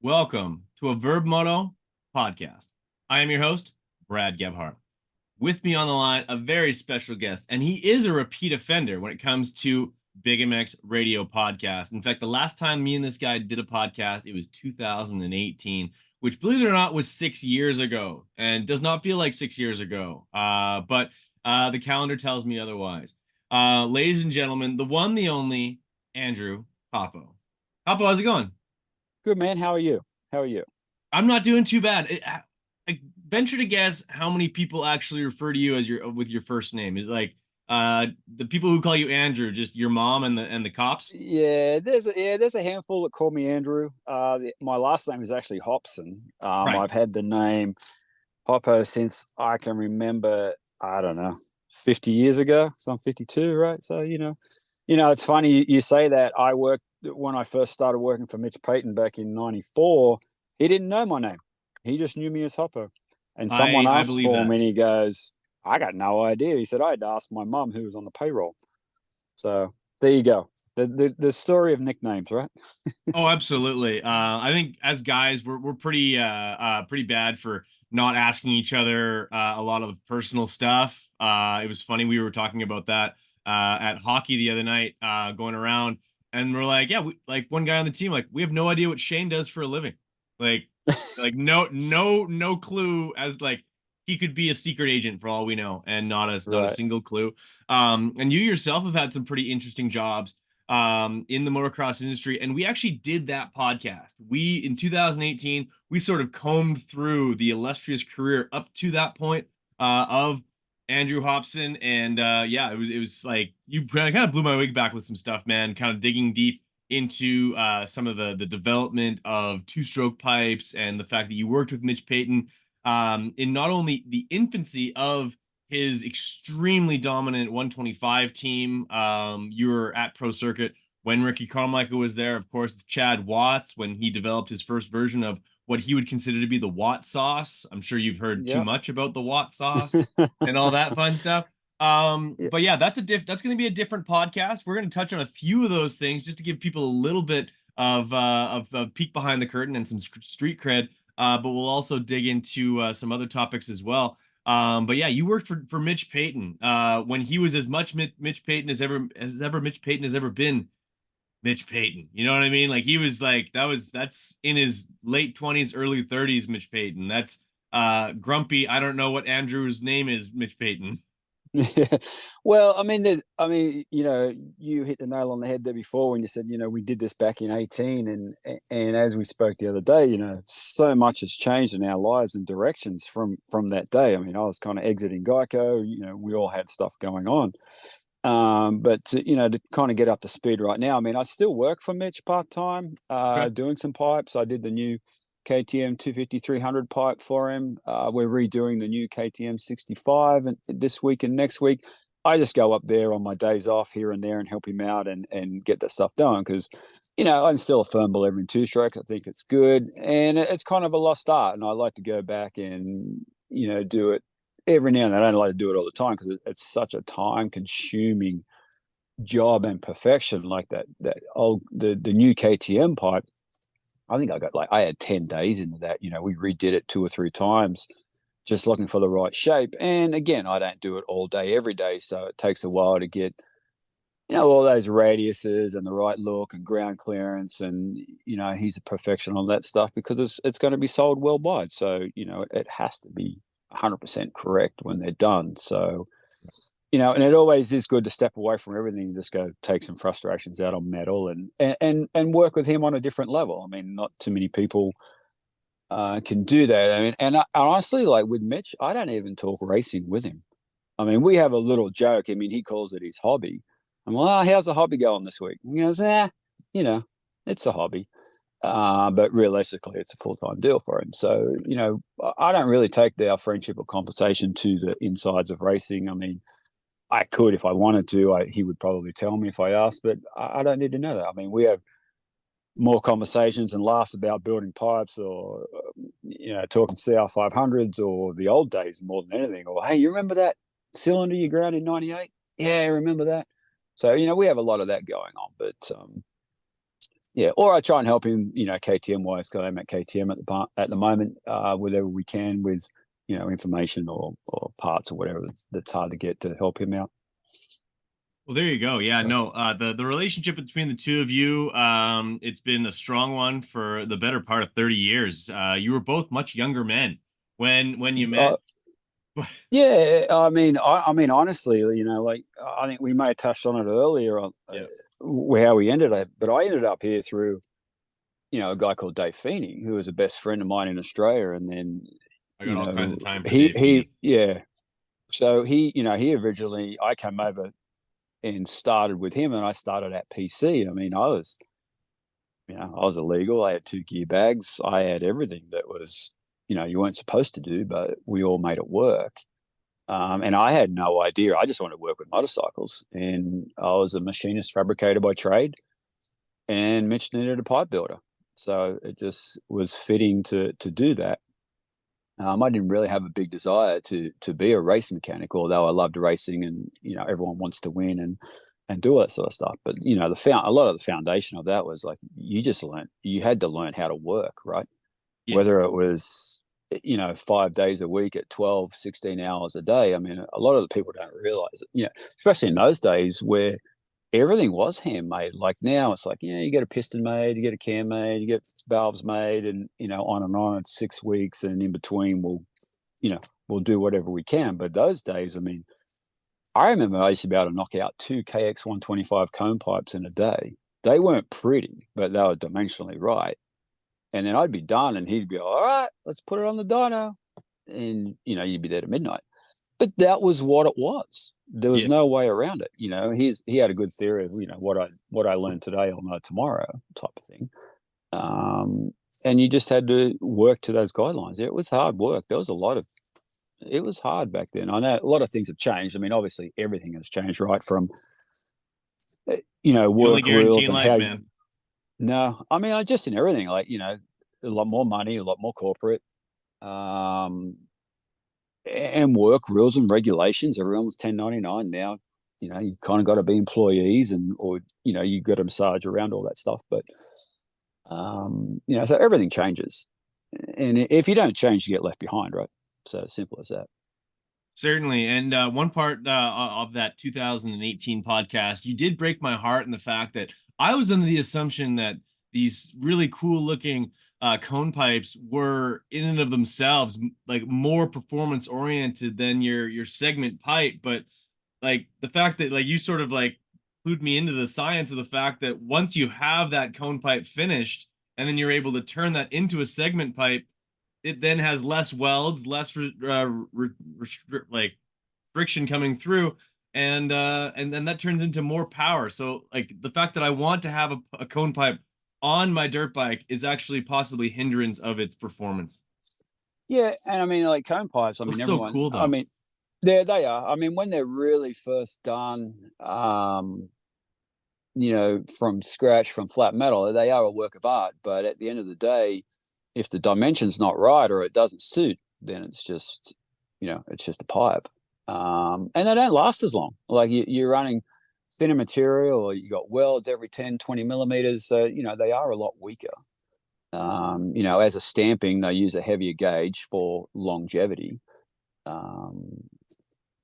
Welcome to a Verb Moto podcast. I am your host, Brad Gebhardt. With me on the line, a very special guest, and he is a repeat offender when it comes to Big MX radio podcast. In fact, the last time me and this guy did a podcast, it was 2018, which, believe it or not, was 6 years ago, and does not feel like 6 years ago. But the calendar tells me otherwise. Ladies and gentlemen, the one, the only, Andrew Hoppo. Hoppo, how's it going? Good, man. How are you? How are you? I'm not doing too bad. I venture to guess how many people actually refer to you as your with your first name. Is like the people who call you Andrew, just your mom and the cops? There's a handful that call me Andrew. My last name is actually Hopson. Right. I've had the name Hoppo since I can remember. I don't know, 50 years ago. So I'm 52, right? So it's funny you say that. I worked when I first started working for Mitch Payton back in '94. He didn't know my name. He just knew me as Hoppo. And someone I asked believe for me, that. and he goes, "I got no idea." He said, "I had to ask my mum, who was on the payroll." So there you go. The story of nicknames, right? Oh, absolutely. I think as guys, we're pretty bad for not asking each other a lot of personal stuff. It was funny we were talking about that at hockey the other night, going around, and we're like, yeah, like one guy on the team, like we have no idea what Shane does for a living, like, no clue as like he could be a secret agent for all we know, and not a Right. single clue. And you yourself have had some pretty interesting jobs in the motocross industry. And we actually did that podcast. We, in 2018, we sort of combed through the illustrious career up to that point of Andrew Hopson. And yeah, it was like you kind of blew my wig back with some stuff, man, kind of digging deep into some of the development of two-stroke pipes and the fact that you worked with Mitch Payton in not only the infancy of his extremely dominant 125 team. You were at Pro Circuit when Ricky Carmichael was there, of course, with Chad Watts when he developed his first version of what he would consider to be the Watt sauce. I'm sure you've heard too Yep. much about the Watt sauce and all that fun stuff. Yeah. But yeah, that's going to be a different podcast. We're going to touch on a few of those things just to give people a little bit of a peek behind the curtain and some street cred. But we'll also dig into some other topics as well. But yeah, you worked for Mitch Payton when he was as much Mitch Payton as ever Mitch Payton has ever been Mitch Payton. You know what I mean? Like he was like that's in his late 20s, early 30s, Mitch Payton. That's grumpy. I don't know what Andrew's name is, Mitch Payton. Yeah. Well, you hit the nail on the head there before when you said, we did this back in 18, and as we spoke the other day, so much has changed in our lives and directions from that day. I mean, I was kind of exiting Geico. We all had stuff going on. But to kind of get up to speed right now, I mean, I still work for Mitch part time, Okay. doing some pipes. I did the new KTM 250-300 pipe for him. We're redoing the new KTM 65 and this week and next week. I just go up there on my days off here and there and help him out and get that stuff done because, I'm still a firm believer in two stroke. I think it's good and it's kind of a lost art. And I like to go back and, do it every now and then. I don't like to do it all the time because it's such a time consuming job and perfection like the new KTM pipe. I think I had 10 days into that. We redid it 2 or 3 times, just looking for the right shape. And again, I don't do it all day, every day. So it takes a while to get, all those radiuses and the right look and ground clearance. And, he's a perfection on that stuff because it's going to be sold worldwide. So, it has to be 100% correct when they're done. So, and it always is good to step away from everything and just go take some frustrations out on metal and work with him on a different level. I mean, not too many people can do that. I mean, and honestly, like with Mitch, I don't even talk racing with him. I mean, we have a little joke. I mean, he calls it his hobby. I'm like, how's the hobby going this week? And he goes, you know, it's a hobby. But realistically, it's a full time deal for him. So, I don't really take our friendship or conversation to the insides of racing. I mean, I could if I wanted to. He would probably tell me if I asked, but I don't need to know that. I mean, we have more conversations and laughs about building pipes or, talking CR500s or the old days more than anything. Or, hey, you remember that cylinder you ground in '98? Yeah, I remember that. So, we have a lot of that going on. But, yeah, or I try and help him, KTM wise, because I'm at KTM at the moment, whatever we can with, information or parts or whatever that's hard to get to help him out. Well, there you go. Yeah, So, no, the relationship between the two of you, it's been a strong one for the better part of 30 years. You were both much younger men when you met. uh, yeah, I mean, honestly, like I think we may have touched on it earlier on Yeah, how we ended up, but I ended up here through, a guy called Dave Feeney, who was a best friend of mine in Australia, and then, I got all kinds of time for he Dave Feeney. yeah. So he originally, I came over and started with him, and I started at PC. I mean, I was illegal. I had 2 gear bags. I had everything that was, you weren't supposed to do, but we all made it work. And I had no idea. I just wanted to work with motorcycles, and I was a machinist fabricator by trade, and Mitch needed a pipe builder, so it just was fitting to do that. I didn't really have a big desire to be a race mechanic, although I loved racing, and everyone wants to win and do all that sort of stuff. But a lot of the foundation of that was like you had to learn how to work, right? Yeah. Whether it was 5 days a week at 12, 16 hours a day. I mean, a lot of the people don't realize it, especially in those days where everything was handmade. Like now, it's like, you get a piston made, you get a cam made, you get valves made, and on and on. It's 6 weeks, and in between, you know, we'll do whatever we can. But those days, I mean, I remember I used to be able to knock out 2 KX125 cone pipes in a day. They weren't pretty, but they were dimensionally right. And then I'd be done, and he'd be, all right, let's put it on the dyno. And, you'd be there at midnight. But that was what it was. There was Yeah. no way around it. He had a good theory of, what I learned today, I'll know tomorrow type of thing. And you just had to work to those guidelines. It was hard work. It was hard back then. I know a lot of things have changed. I mean, obviously everything has changed, right? From, The only work guarantee rules in and life, how, man. no, I mean, I just in everything, like, a lot more money, a lot more corporate. Um, and work rules and regulations. Everyone was 1099 now. You kind of got to be employees, or you got to massage around all that stuff. But so everything changes, and if you don't change, you get left behind, right? So simple as that. Certainly. And one part of that 2018 podcast, you did break my heart in the fact that I was under the assumption that these really cool looking cone pipes were in and of themselves like more performance oriented than your segment pipe. But like the fact that like you sort of like clued me into the science of the fact that once you have that cone pipe finished and then you're able to turn that into a segment pipe, it then has less welds, less like friction coming through, and then that turns into more power. So like the fact that I want to have a cone pipe on my dirt bike is actually possibly hindrance of its performance. Yeah, and I mean, like cone pipes. I mean, Looks so everyone. cool I though. mean, they are. I mean, when they're really first done, from scratch, from flat metal, they are a work of art. But at the end of the day, if the dimension's not right or it doesn't suit, then it's just a pipe. And they don't last as long. Like you're running thinner material, or you got welds every 10, 20 millimeters. So, they are a lot weaker. As a stamping, they use a heavier gauge for longevity. Um,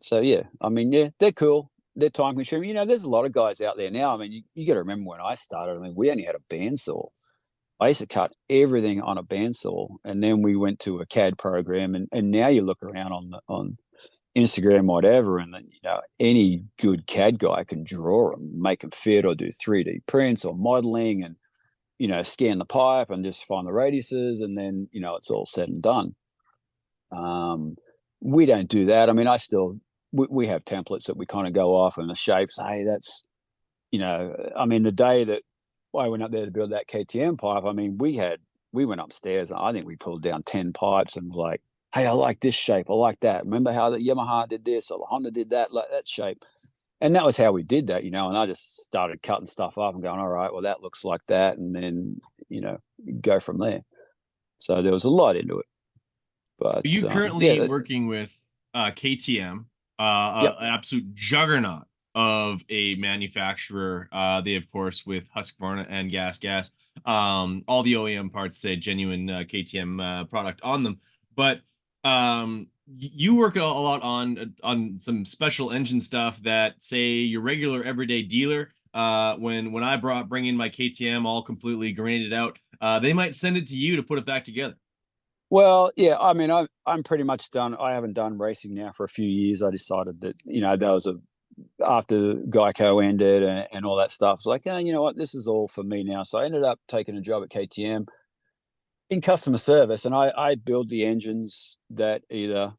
so yeah, I mean, yeah, they're cool. They're time consuming. There's a lot of guys out there now. I mean, you got to remember when I started. I mean, we only had a bandsaw. I used to cut everything on a bandsaw, and then we went to a CAD program, and now you look around on Instagram, whatever, and then any good CAD guy can draw them, make them fit, or do 3D prints or modeling, and scan the pipe and just find the radiuses, and then it's all said and done. We don't do that. I mean, we have templates that we kind of go off, and the shapes. Hey, that's I mean, the day that I went up there to build that KTM pipe, I mean, we went upstairs, and I think we pulled down 10 pipes, and like, hey, I like this shape, I like that. Remember how the Yamaha did this, or the Honda did that, like that shape. And that was how we did that, and I just started cutting stuff up and going, all right, well, that looks like that, and then go from there. So there was a lot into it. Are But you currently yeah, working with KTM, yep. an absolute juggernaut of a manufacturer? They, of course, with Husqvarna and Gas Gas. All the OEM parts say genuine KTM product on them, but you work a lot on some special engine stuff that say your regular everyday dealer. When I bring in my KTM all completely graded out, they might send it to you to put it back together. Well, yeah, I mean, I'm pretty much done. I haven't done racing now for a few years. I decided that, that was after Geico ended and all that stuff. It's like, you know what, this is all for me now. So I ended up taking a job at KTM in customer service, and I build the engines that either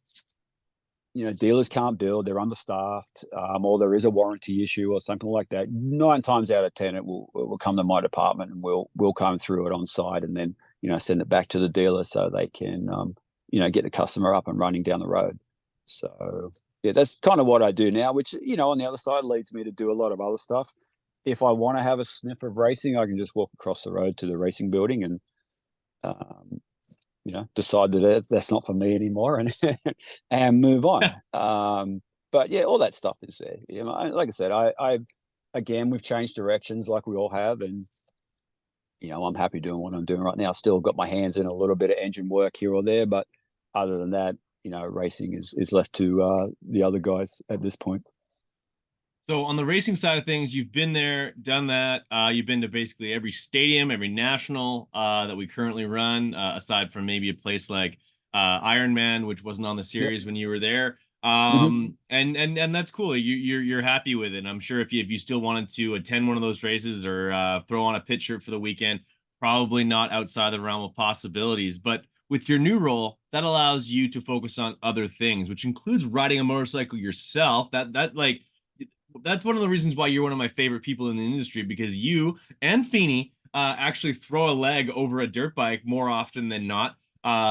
dealers can't build, they're understaffed, or there is a warranty issue or something like that. 9 times out of 10, it will come to my department, and we'll come through it on site, and then send it back to the dealer so they can get the customer up and running down the road. So yeah, that's kind of what I do now, which on the other side leads me to do a lot of other stuff. If I want to have a sniff of racing, I can just walk across the road to the racing building and um, decide that that's not for me anymore and and move on. But yeah, all that stuff is there. Like I said, I again, we've changed directions like we all have, and I'm happy doing what I'm doing right now. Still got my hands in a little bit of engine work here or there, but other than that, racing is left to the other guys at this point. So on the racing side of things, you've been there, done that. You've been to basically every stadium, every national that we currently run, aside from maybe a place like Ironman, which wasn't on the Yep. series when you were there. Mm-hmm. And that's cool. You're happy with it. I'm sure if you still wanted to attend one of those races or throw on a pit shirt for the weekend, probably not outside the realm of possibilities. But with your new role, that allows you to focus on other things, which includes riding a motorcycle yourself. That like that's one of the reasons why you're one of my favorite people in the industry, because you and Feeney actually throw a leg over a dirt bike more often than not.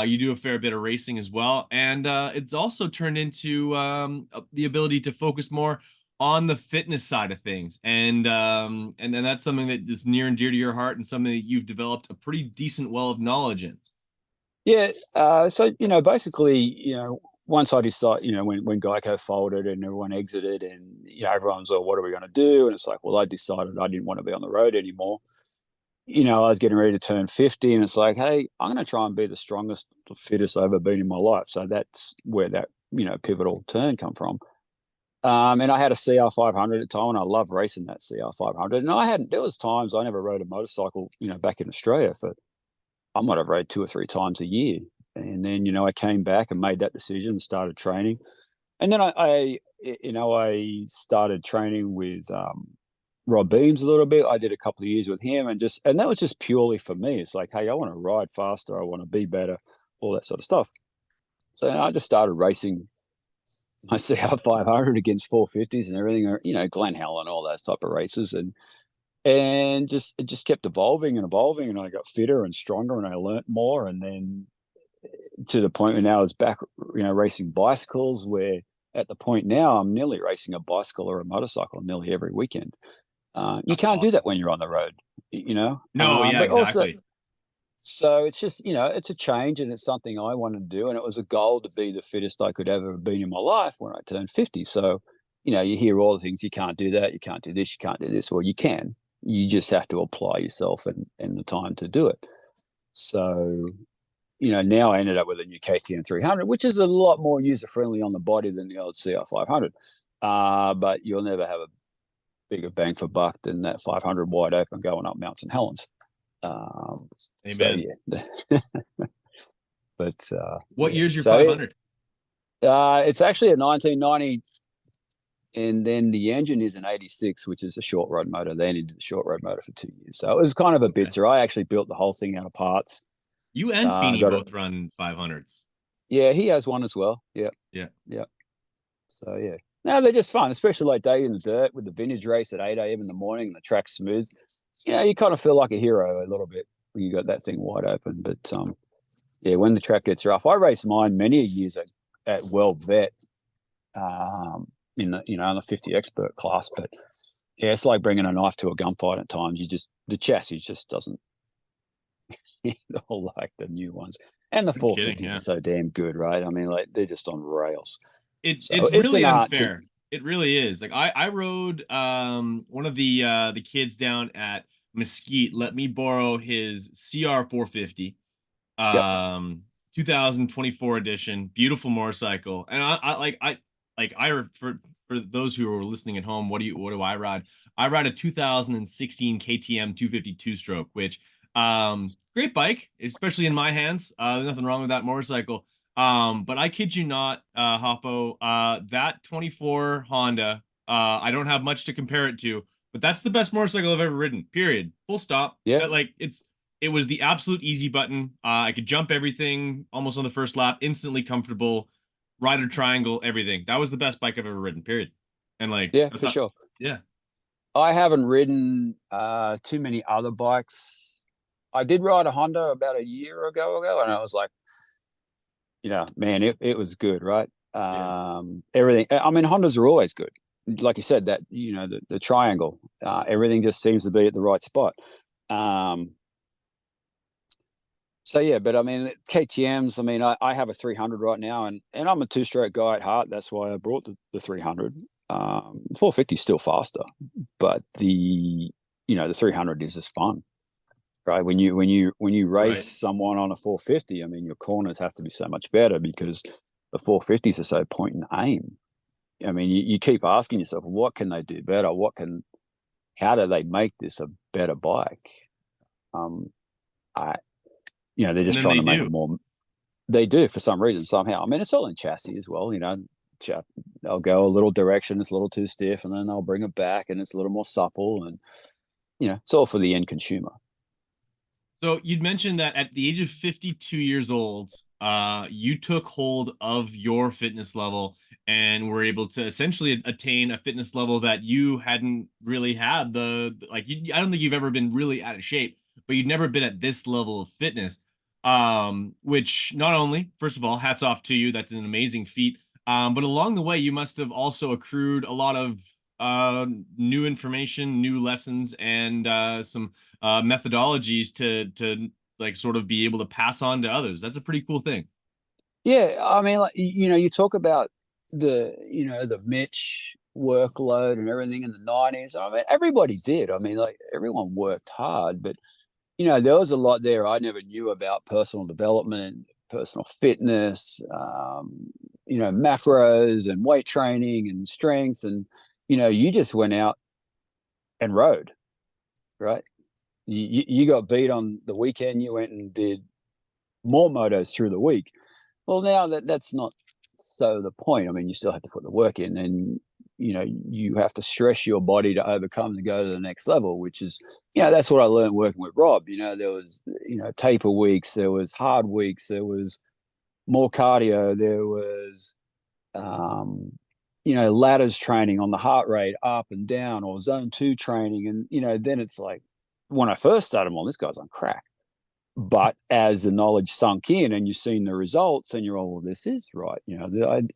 You do a fair bit of racing as well, and it's also turned into the ability to focus more on the fitness side of things, and then that's something that is near and dear to your heart, and something that you've developed a pretty decent well of knowledge in. Yeah. So basically, once I decided, when Geico folded and everyone exited, and everyone's like, "What are we going to do?" And it's like, well, I decided I didn't want to be on the road anymore. I was getting ready to turn 50, and it's like, hey, I'm going to try and be the strongest, fittest I've ever been in my life. So that's where that pivotal turn come from. And I had a CR 500 at the time, and I love racing that CR 500. And I hadn't. There was times I never rode a motorcycle, back in Australia for I might have rode 2 or 3 times a year. And then, I came back and made that decision and started training. And then I started training with Rob Beams a little bit. I did a couple of years with him, and that was just purely for me. It's like, hey, I want to ride faster. I want to be better, all that sort of stuff. So I just started racing my CR 500 against 450s and everything, Glen Helen, all those type of races. And it just kept evolving and evolving, and I got fitter and stronger, and I learnt more, and then to the point where now it's back racing bicycles, where at the point now I'm nearly racing a bicycle or a motorcycle nearly every weekend. You That's can't do awesome. that when you're on the road, No, yeah, but also, exactly. so it's just it's a change, and it's something I want to do, and it was a goal to be the fittest I could ever have been in my life when I turned 50. So you hear all the things: you can't do that, you can't do this, you can't do this. Well, you can. You just have to apply yourself and the time to do it. So now I ended up with a new KTM 300, which is a lot more user friendly on the body than the old CR 500. But you'll never have a bigger bang for buck than that 500 wide open going up Mount St. Helens. So Amen. yeah, but What yeah, year's your so 500? it's actually a 1990, and then the engine is an 86, which is a short road motor. They only did the short road motor for 2 years, so it was kind of a Okay. bitzer. I actually built the whole thing out of parts. You and Feeney Got it. both run 500s. Yeah, he has one as well. Yeah, Yeah. yeah. So yeah, no, they're just fun, especially like day in the dirt with the vintage race at 8 a.m. in the morning and the track's smooth. You kind of feel like a hero a little bit when you got that thing wide open. But yeah, when the track gets rough, I raced mine many years at World Vet, in the in the 50 expert class. But yeah, it's like bringing a knife to a gunfight at times. The chassis just doesn't all like the new ones, and the No kidding. 450s are Yeah. so damn good, right? I mean, like they're just on rails. So It's it's an really art to. unfair. It really is. Like I rode one of the kids down at Mesquite let me borrow his CR 450, Yep. um 2024 edition, beautiful motorcycle. And for those who are listening at home, what do I ride? I ride a 2016 KTM 252 stroke, which great bike, especially in my hands. Nothing wrong with that motorcycle. But I kid you not, Hoppo, that 24 Honda, I don't have much to compare it to, but that's the best motorcycle I've ever ridden, period, full stop. Yeah. That, like, it was the absolute easy button. I could jump everything almost on the first lap, instantly comfortable, rider triangle, everything. That was the best bike I've ever ridden, period. And like, Yeah, that's for not, sure. yeah, I haven't ridden too many other bikes. I did ride a Honda about a year ago, and I was like, man, it was good, right? yeah. Everything. I mean, Hondas are always good. Like you said, that the triangle, everything just seems to be at the right spot. Um, so yeah, but I mean, KTM's. I mean, I have a 300 right now, and I'm a two-stroke guy at heart. That's why I brought the 300. 450 is still faster, but the 300 is just fun, right? When you race Right. someone on a 450, I mean, your corners have to be so much better because the 450s are so point and aim. I mean, you keep asking yourself, what can they do better? How do they make this a better bike? Um, I, they're And just then trying they to make it do. more. They do for some reason, somehow. I mean, it's all in chassis as well. They'll go a little direction, it's a little too stiff, and then they'll bring it back, and it's a little more supple, and it's all for the end consumer. So you'd mentioned that at the age of 52 years old, you took hold of your fitness level and were able to essentially attain a fitness level that you hadn't really had. I don't think you've ever been really out of shape, but you'd never been at this level of fitness. Which not only, first of all, hats off to you. That's an amazing feat. But along the way, you must have also accrued a lot of new information, new lessons, and some methodologies to like sort of be able to pass on to others. That's a pretty cool thing. Yeah, I mean, like you talk about the Mitch workload and everything in the '90s. I mean, everybody did. I mean, like everyone worked hard, but there was a lot there I never knew about personal development, personal fitness, macros and weight training and strength, and you just went out and rode, right? You got beat on the weekend. You went and did more motos through the week. Well, now that's not so the point. I mean, you still have to put the work in, and you have to stress your body to overcome to go to the next level. Which is, that's what I learned working with Rob. There was taper weeks, there was hard weeks, there was more cardio, there was ladders training on the heart rate up and down, or zone 2 training, and then it's like when I first started, well, this guy's on crack. But as the knowledge sunk in and you've seen the results, and you're all, well, this is right.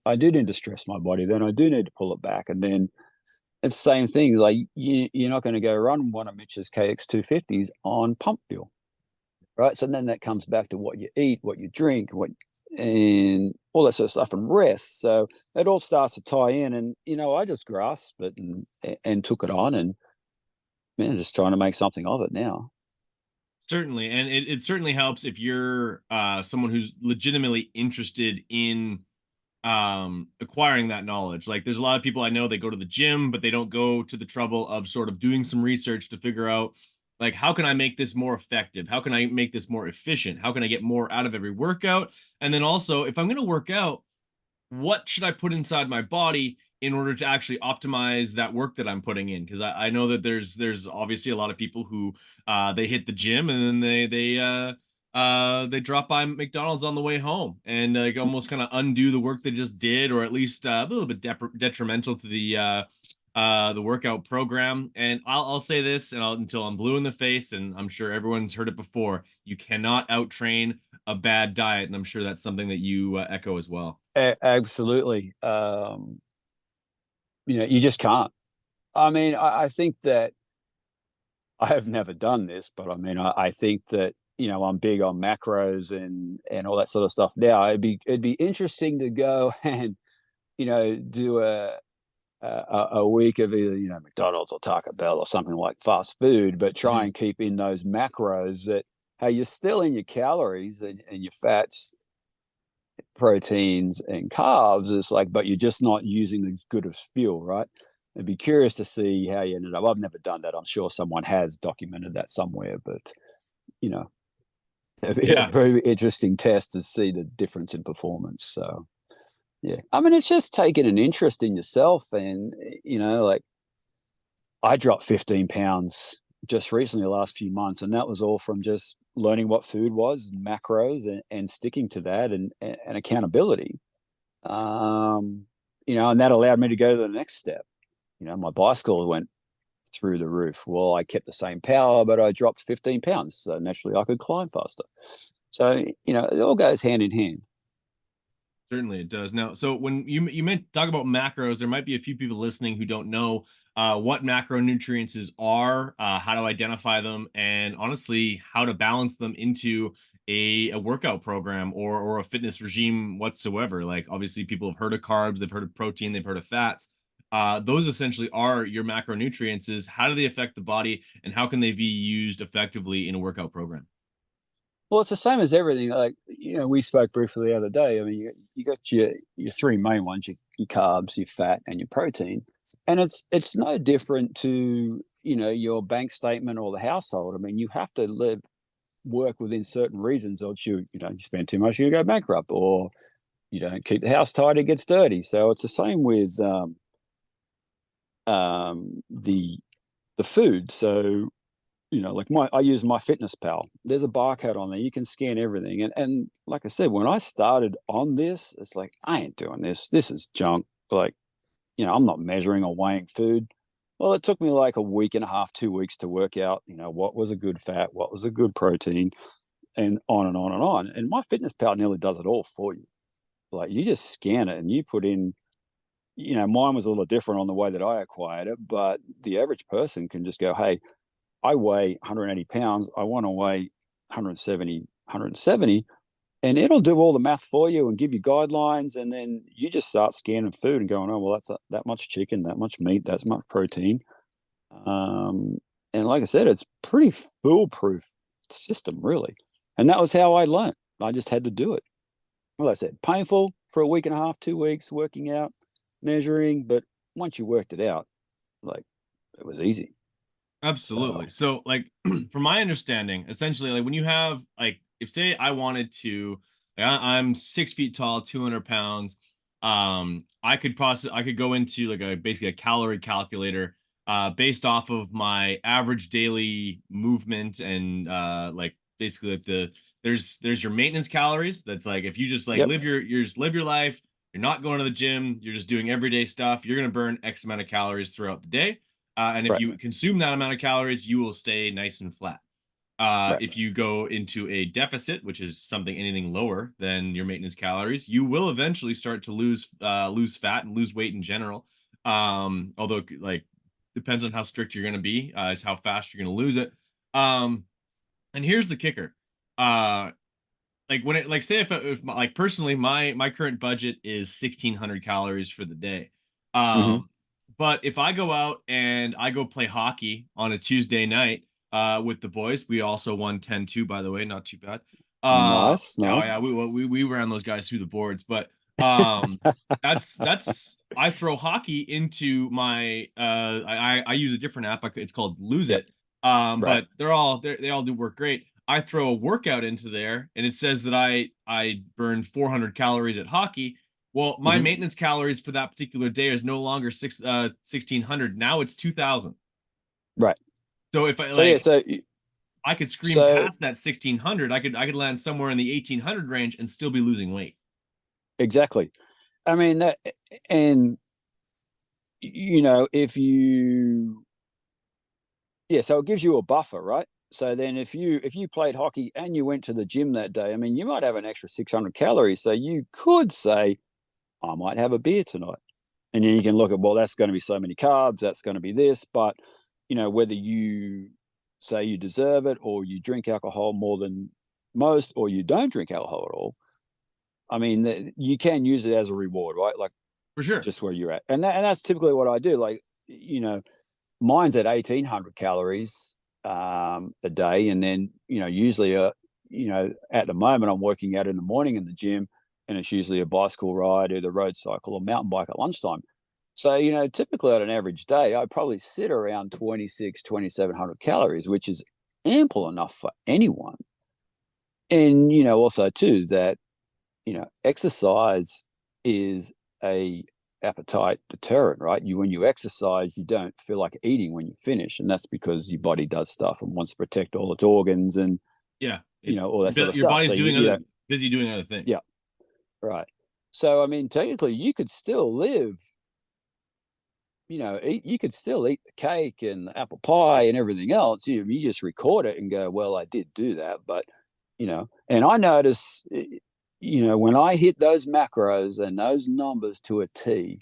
I do need to stress my body. Then I do need to pull it back. And then it's the same thing. Like you're not going to go run one of Mitch's KX 250s on pump fuel, right? So then that comes back to what you eat, what you drink, and all that sort of stuff, and rest. So it all starts to tie in. And I just grasped it and took it on, and man, just trying to make something of it now. Certainly, and it certainly helps if you're someone who's legitimately interested in acquiring that knowledge. Like there's a lot of people I know, they go to the gym but they don't go to the trouble of sort of doing some research to figure out, like, how can I make this more effective, how can I make this more efficient, how can I get more out of every workout, and then also, if I'm going to work out, what should I put inside my body in order to actually optimize that work that I'm putting in? Because I know that there's obviously a lot of people who they hit the gym and then they drop by McDonald's on the way home and like almost kind of undo the work they just did, or at least a little bit detrimental to the workout program. And I'll say this, and until I'm blue in the face, and I'm sure everyone's heard it before, you cannot out train a bad diet, and I'm sure that's something that you echo as well. Absolutely. You just can't. I mean, I think that I have never done this, but I mean, I think that I'm big on macros and all that sort of stuff. Now, it'd be interesting to go and do a week of either, McDonald's or Taco Bell or something like fast food, but try Mhm. and keep in those macros that, hey, you're still in your calories and your fats, proteins, and carbs. It's like, but you're just not using as good as fuel, right? I'd be curious to see how you ended up. I've never done that. I'm sure someone has documented that somewhere, but you know, it'd be a Yeah. very interesting test to see the difference in performance. So yeah, I mean, it's just taking an interest in yourself, and like I dropped 15 pounds just recently, the last few months, and that was all from just learning what food was, macros, and sticking to that, and accountability. And that allowed me to go to the next step. My bicycle went through the roof. Well, I kept the same power, but I dropped 15 pounds, so naturally I could climb faster. So it all goes hand in hand. Certainly it does. Now, so when you meant talk about macros, there might be a few people listening who don't know what macronutrients are, how to identify them, and honestly, how to balance them into a workout program or a fitness regime whatsoever. Like obviously, people have heard of carbs, they've heard of protein, they've heard of fats. Those essentially are your macronutrients. Is how do they affect the body, and how can they be used effectively in a workout program? Well, it's the same as everything. Like we spoke briefly the other day. I mean, you got your three main ones: your carbs, your fat, and your protein. And it's no different to your bank statement or the household. I mean, you have to work within certain reasons, or you spend too much, you go bankrupt, or you don't keep the house tidy, it gets dirty. So it's the same with the food. So like I use my Fitness Pal. There's a barcode on there. You can scan everything. And like I said, when I started on this, it's like I ain't doing this. This is junk. Like I'm not measuring or weighing food. Well, it took me like a week and a half, 2 weeks to work out, what was a good fat, what was a good protein, and on and on and on. And my Fitness Pal nearly does it all for you. Like you just scan it and you put in, mine was a little different on the way that I acquired it, but the average person can just go, hey, I weigh 180 pounds. I want to weigh 170, 170, and it'll do all the math for you and give you guidelines. And then you just start scanning food and going, oh, well, that much chicken, that much meat, that's much protein. Um, and like I said, it's pretty foolproof system, really. And that was how I learned. I just had to do it. Well, I said, painful for a week and a half, 2 weeks working out, measuring, but once you worked it out, like it was easy. Absolutely. So, So, like, from my understanding, essentially, like when you have like, if say I wanted to, like, I'm 6 feet tall, 200 pounds, I could go into like a basically a calorie calculator, based off of my average daily movement and like basically like there's your maintenance calories. That's like if you just like yep, you just live your life, you're not going to the gym, you're just doing everyday stuff, you're gonna burn X amount of calories throughout the day. And if right, you consume that amount of calories, you will stay nice and flat. right. If you go into a deficit, which is something anything lower than your maintenance calories, you will eventually start to lose fat and lose weight in general. Although like depends on how strict you're going to be, is how fast you're going to lose it. Um, and here's the kicker. Uh, like when it like say if like personally my current budget is 1600 calories for the day. Mm-hmm. But if I go out and I go play hockey on a Tuesday night with the boys, we also won 10-2, by the way, not too bad. Nice, Oh yeah, nice. we ran those guys through the boards, but that's I throw hockey into my I use a different app. It's called Lose Yep, It. right. But they all do work great. I throw a workout into there and it says that I burned 400 calories at hockey. Well, my Mm-hmm. maintenance calories for that particular day is no longer 1600. Now it's 2000. Right. So if I So yeah, like so I could scream so past that 1600, I could land somewhere in the 1800 range and still be losing weight. exactly. I mean that, and if you, yeah, so it gives you a buffer, right? So then if you played hockey and you went to the gym that day, I mean, you might have an extra 600 calories. So you could say, I might have a beer tonight. And then you can look at, well, that's going to be so many carbs, that's going to be this. But, whether you say you deserve it or you drink alcohol more than most or you don't drink alcohol at all, I mean, you can use it as a reward, right? Like For sure. just where you're at. And that's typically what I do. Like, mine's at 1,800 calories a day. And then, usually, at the moment I'm working out in the morning in the gym, and it's usually a bicycle ride, either road cycle or mountain bike at lunchtime. So, typically on an average day, I probably sit around 26, 2,700 calories, which is ample enough for anyone. And, also too, that, exercise is a appetite deterrent, right? When you exercise, you don't feel like eating when you finish. And that's because your body does stuff and wants to protect all its organs and, Yeah. all that sort of Your stuff. body's So, doing other busy doing other things. yeah, right. So, I mean, technically, you could still live, you could still eat the cake and the apple pie and everything else. You just record it and go, well, I did do that. But, and I notice, when I hit those macros and those numbers to a T,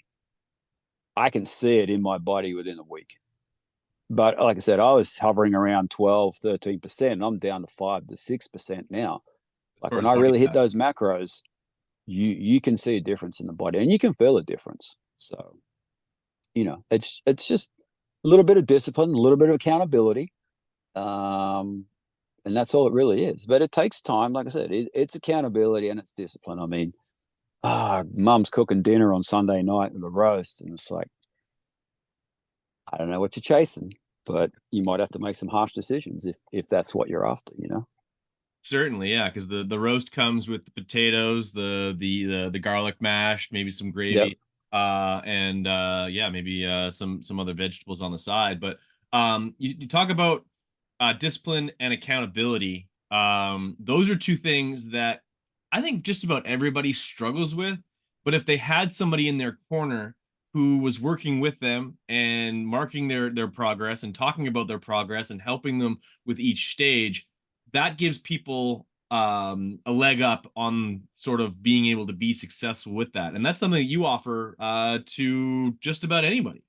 I can see it in my body within a week. But like I said, I was hovering around 12, 13%. I'm down to 5 to 6% now. As Like far when as I body really hit fat. those macros, you can see a difference in the body and you can feel a difference. So, it's just a little bit of discipline, a little bit of accountability. And that's all it really is. But it takes time. Like I said, it's accountability and it's discipline. I mean, mum's cooking dinner on Sunday night with a roast, and it's like, I don't know what you're chasing, but you might have to make some harsh decisions if that's what you're after. Certainly, yeah, because the roast comes with the potatoes, the garlic mash, maybe some Yep. gravy, and yeah, maybe some other vegetables on the side. But you talk about discipline and accountability. Those are two things that I think just about everybody struggles with. But if they had somebody in their corner who was working with them and marking their progress and talking about their progress and helping them with each stage, that gives people a leg up on sort of being able to be successful with that. And that's something that you offer to just about anybody.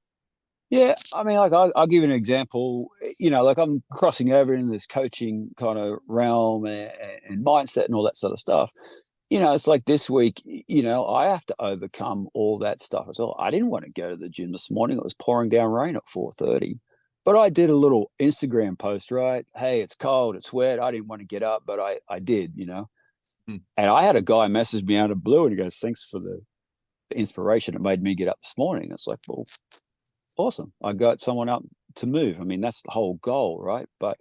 Yeah, I mean, like I'll give you an example. Like I'm crossing over into this coaching kind of realm and mindset and all that sort of stuff. It's like this week. I have to overcome all that stuff as well. I didn't want to go to the gym this morning. It was pouring down rain at 4:30, but I did a little Instagram post. Right, hey, it's cold, it's wet. I didn't want to get up, but I did. Hmm. And I had a guy message me out of blue, and he goes, "Thanks for the inspiration. It made me get up this morning." It's like, well, awesome. I got someone up to move. I mean, that's the whole goal, right? But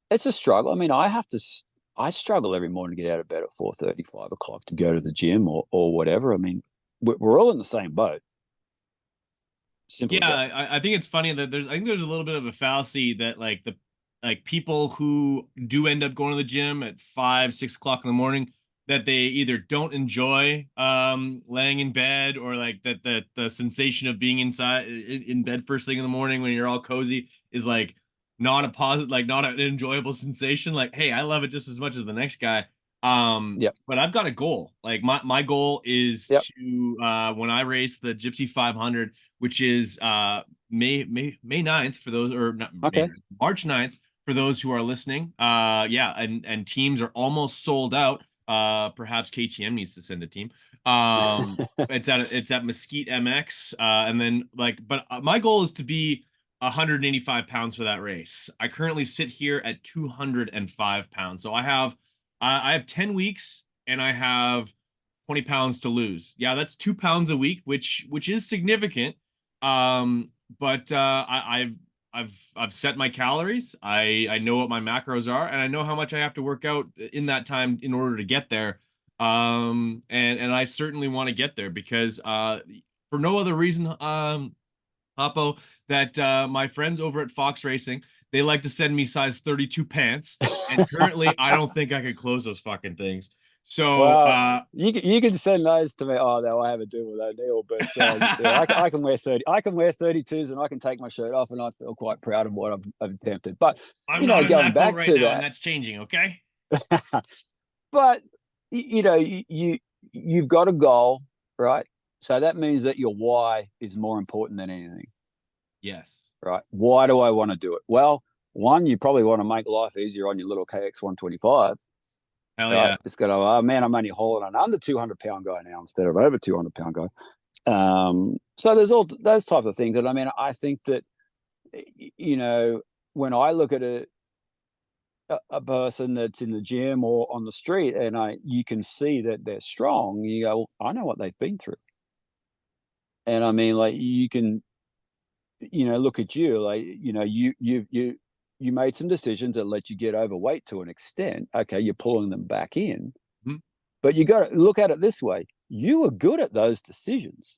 it's a struggle. I mean, I struggle every morning to get out of bed at 4:30, 5 o'clock to go to the gym or whatever. I mean, we're all in the same boat. Simple Yeah, as that. I think it's funny that I think there's a little bit of a fallacy that like people who do end up going to the gym at 5, 6 o'clock in the morning, that they either don't enjoy laying in bed, or like that the sensation of being inside in bed first thing in the morning when you're all cozy is like not a positive, like not an enjoyable sensation. Like, hey, I love it just as much as the next guy. Yep. But I've got a goal. Like my goal is Yep. to when I race the Gypsy 500, which is May 9th for those, or not May Okay. 9th, March 9th for those who are listening. Yeah, and teams are almost sold out. Perhaps KTM needs to send a team. It's at Mesquite MX. And then but my goal is to be 185 pounds for that race. I currently sit here at 205 pounds. So I have 10 weeks and I have 20 pounds to lose. Yeah, that's 2 pounds a week, which is significant. But I've set my calories. I know what my macros are, and I know how much I have to work out in that time in order to get there. And I certainly want to get there because for no other reason, Hoppo, that my friends over at Fox Racing, they like to send me size 32 pants, and currently I don't think I could close those fucking things. So Well, you can send those to me. Oh no, I have a deal with O'Neill, but yeah, I can wear 30. I can wear 32s, and I can take my shirt off, and I feel quite proud of what I've attempted. But I'm not in going that boat back right to now, and that, that's changing. Okay. but you've got a goal, right? So that means that your why is more important than anything, Yes. right? Why do I want to do it? Well, one, you probably want to make life easier on your little KX 125. Hell Right, yeah. it's got, oh man, I'm only hauling an under 200 pound guy now instead of over 200 pound guy. So there's all those types of things. And I mean, I think that, you know, when I look at a person that's in the gym or on the street, and you can see that they're strong, you go, well, I know what they've been through. And I mean, like, you can, look at you, like, you made some decisions that let you get overweight to an extent. Okay, you're pulling them back in, Mhm. but you got to look at it this way: you were good at those decisions,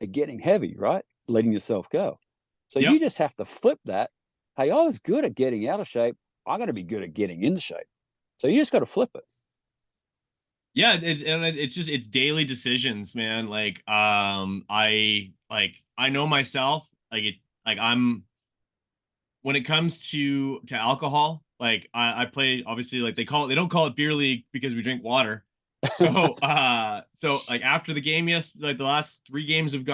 at getting heavy, right? Letting yourself go. So you Yep. just have to flip that. Hey, I was good at getting out of shape. I'm going to be good at getting in shape. So you just got to flip it. Yeah, it's just it's daily decisions, man. I know myself. I'm when it comes to alcohol, I play obviously like they don't call it beer league because we drink water. So like after the game, yes, like the last three games have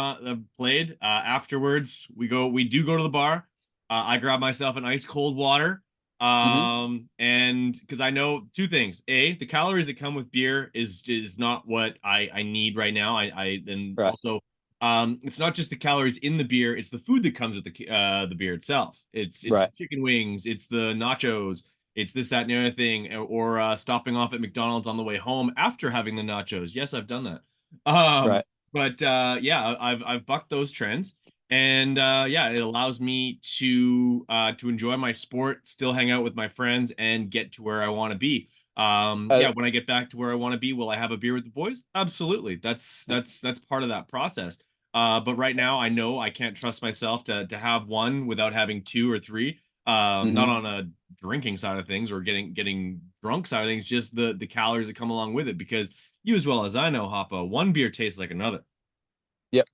played, afterwards we do go to the bar. I grab myself an ice cold water. Mm-hmm. And because I know two things. A, the calories that come with beer is not what I need right now. I and Right, also it's not just the calories in the beer, it's the food that comes with the beer itself. It's right, the chicken wings, it's the nachos, it's this, that, and the other thing, or stopping off at McDonald's on the way home after having the nachos. Yes, I've done that. right. But yeah, I've bucked those trends, and yeah, it allows me to enjoy my sport, still hang out with my friends, and get to where I want to be. Uh, Yeah, when I get back to where I want to be, will I have a beer with the boys? Absolutely. That's part of that process. But right now, I know I can't trust myself to have one without having two or three. Not mm-hmm. on a drinking side of things or getting drunk side of things, just the calories that come along with it. Because you as well as I know, Hoppo, one beer tastes like another. Yep.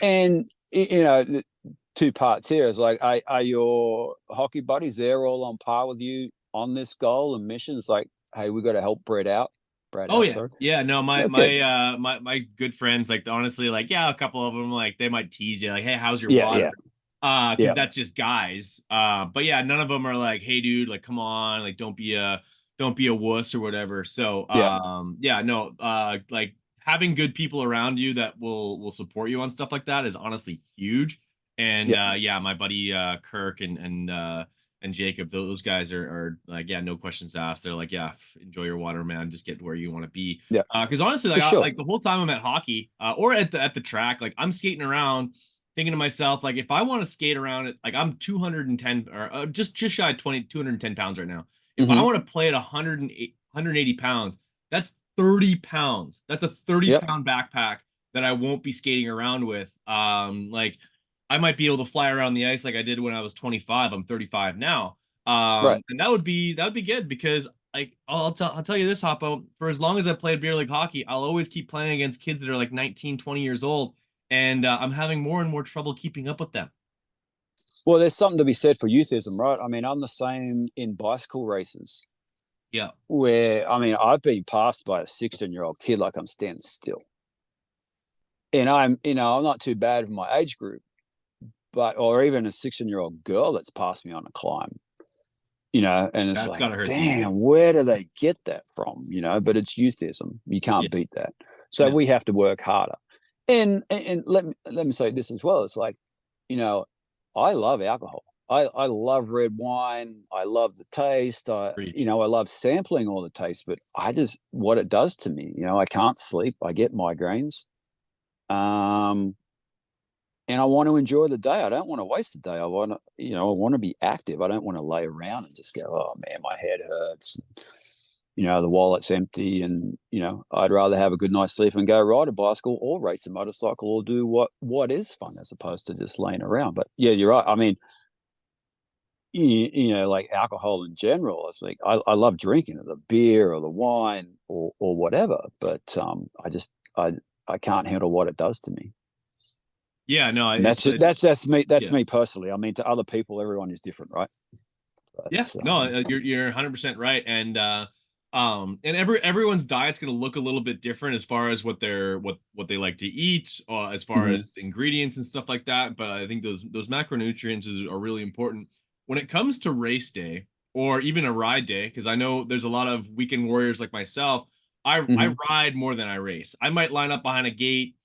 And, two parts here is like, are your hockey buddies there all on par with you on this goal and mission? It's like, hey, we got to help Brad Oh out. yeah. Sorry. Yeah, no, Oh, good. my good friends, like honestly, like yeah, a couple of them like they might tease you like, "Hey, how's your Yeah, water?" yeah, Because yeah, that's just guys. But yeah, none of them are like, "Hey dude, like come on, like don't be a wuss or whatever." So, yeah, yeah, no, like having good people around you that will support you on stuff like that is honestly huge. And yeah, yeah, my buddy Kirk and Jacob, those guys are like, yeah, no questions asked. They're like, yeah, enjoy your water, man. Just get to where you want to be. yeah, Because honestly, for sure. like the whole time I'm at hockey, or at the track, like I'm skating around, thinking to myself, like if I want to skate around it, like I'm 210 or just shy of 210 pounds right now. If I Mm-hmm. want to play at 180 pounds, that's 30 pounds. That's a 30 Yep. pound backpack that I won't be skating around with. Like I might be able to fly around the ice like I did when I was 25. I'm 35 now. Right. And that would be good because like I'll tell you this, Hoppo, for as long as I played beer league hockey, I'll always keep playing against kids that are like 19, 20 years old, and I'm having more and more trouble keeping up with them. Well, there's something to be said for youthism, right? I mean, I'm the same in bicycle races Yeah. where, I mean, I've been passed by a 16-year-old kid like I'm standing still. And I'm not too bad of my age group, but, or even a 16-year-old girl that's passed me on a climb, and it's That's like, gotta hurt deeply. damn, where do they get that from? But it's youthism. You Yeah. can't beat that. So Yeah. we have to work harder. And let me say this as well. It's like, you know, I love alcohol. I love red wine. I love the taste. Preach. I love sampling all the taste, but I just, what it does to me, I can't sleep. I get migraines. Um, and I want to enjoy the day. I don't want to waste the day. I want to be active. I don't want to lay around and just go, oh man, my head hurts. The wallet's empty, and I'd rather have a good night's sleep and go ride a bicycle or race a motorcycle or do what is fun as opposed to just laying around. But yeah, you're right. I mean, like alcohol in general. It's like I love drinking the beer or the wine or whatever, but I can't handle what it does to me. Yeah, no, And it's that's me. That's yeah. me personally. I mean, to other people, everyone is different, right? Yeah, But no, you're 100% right, and everyone's diet's gonna look a little bit different as far as what they like to eat, as far mhm, as ingredients and stuff like that. But I think those macronutrients are really important when it comes to race day or even a ride day, because I know there's a lot of weekend warriors like myself. I mhm, ride more than I race. I might line up behind a gate,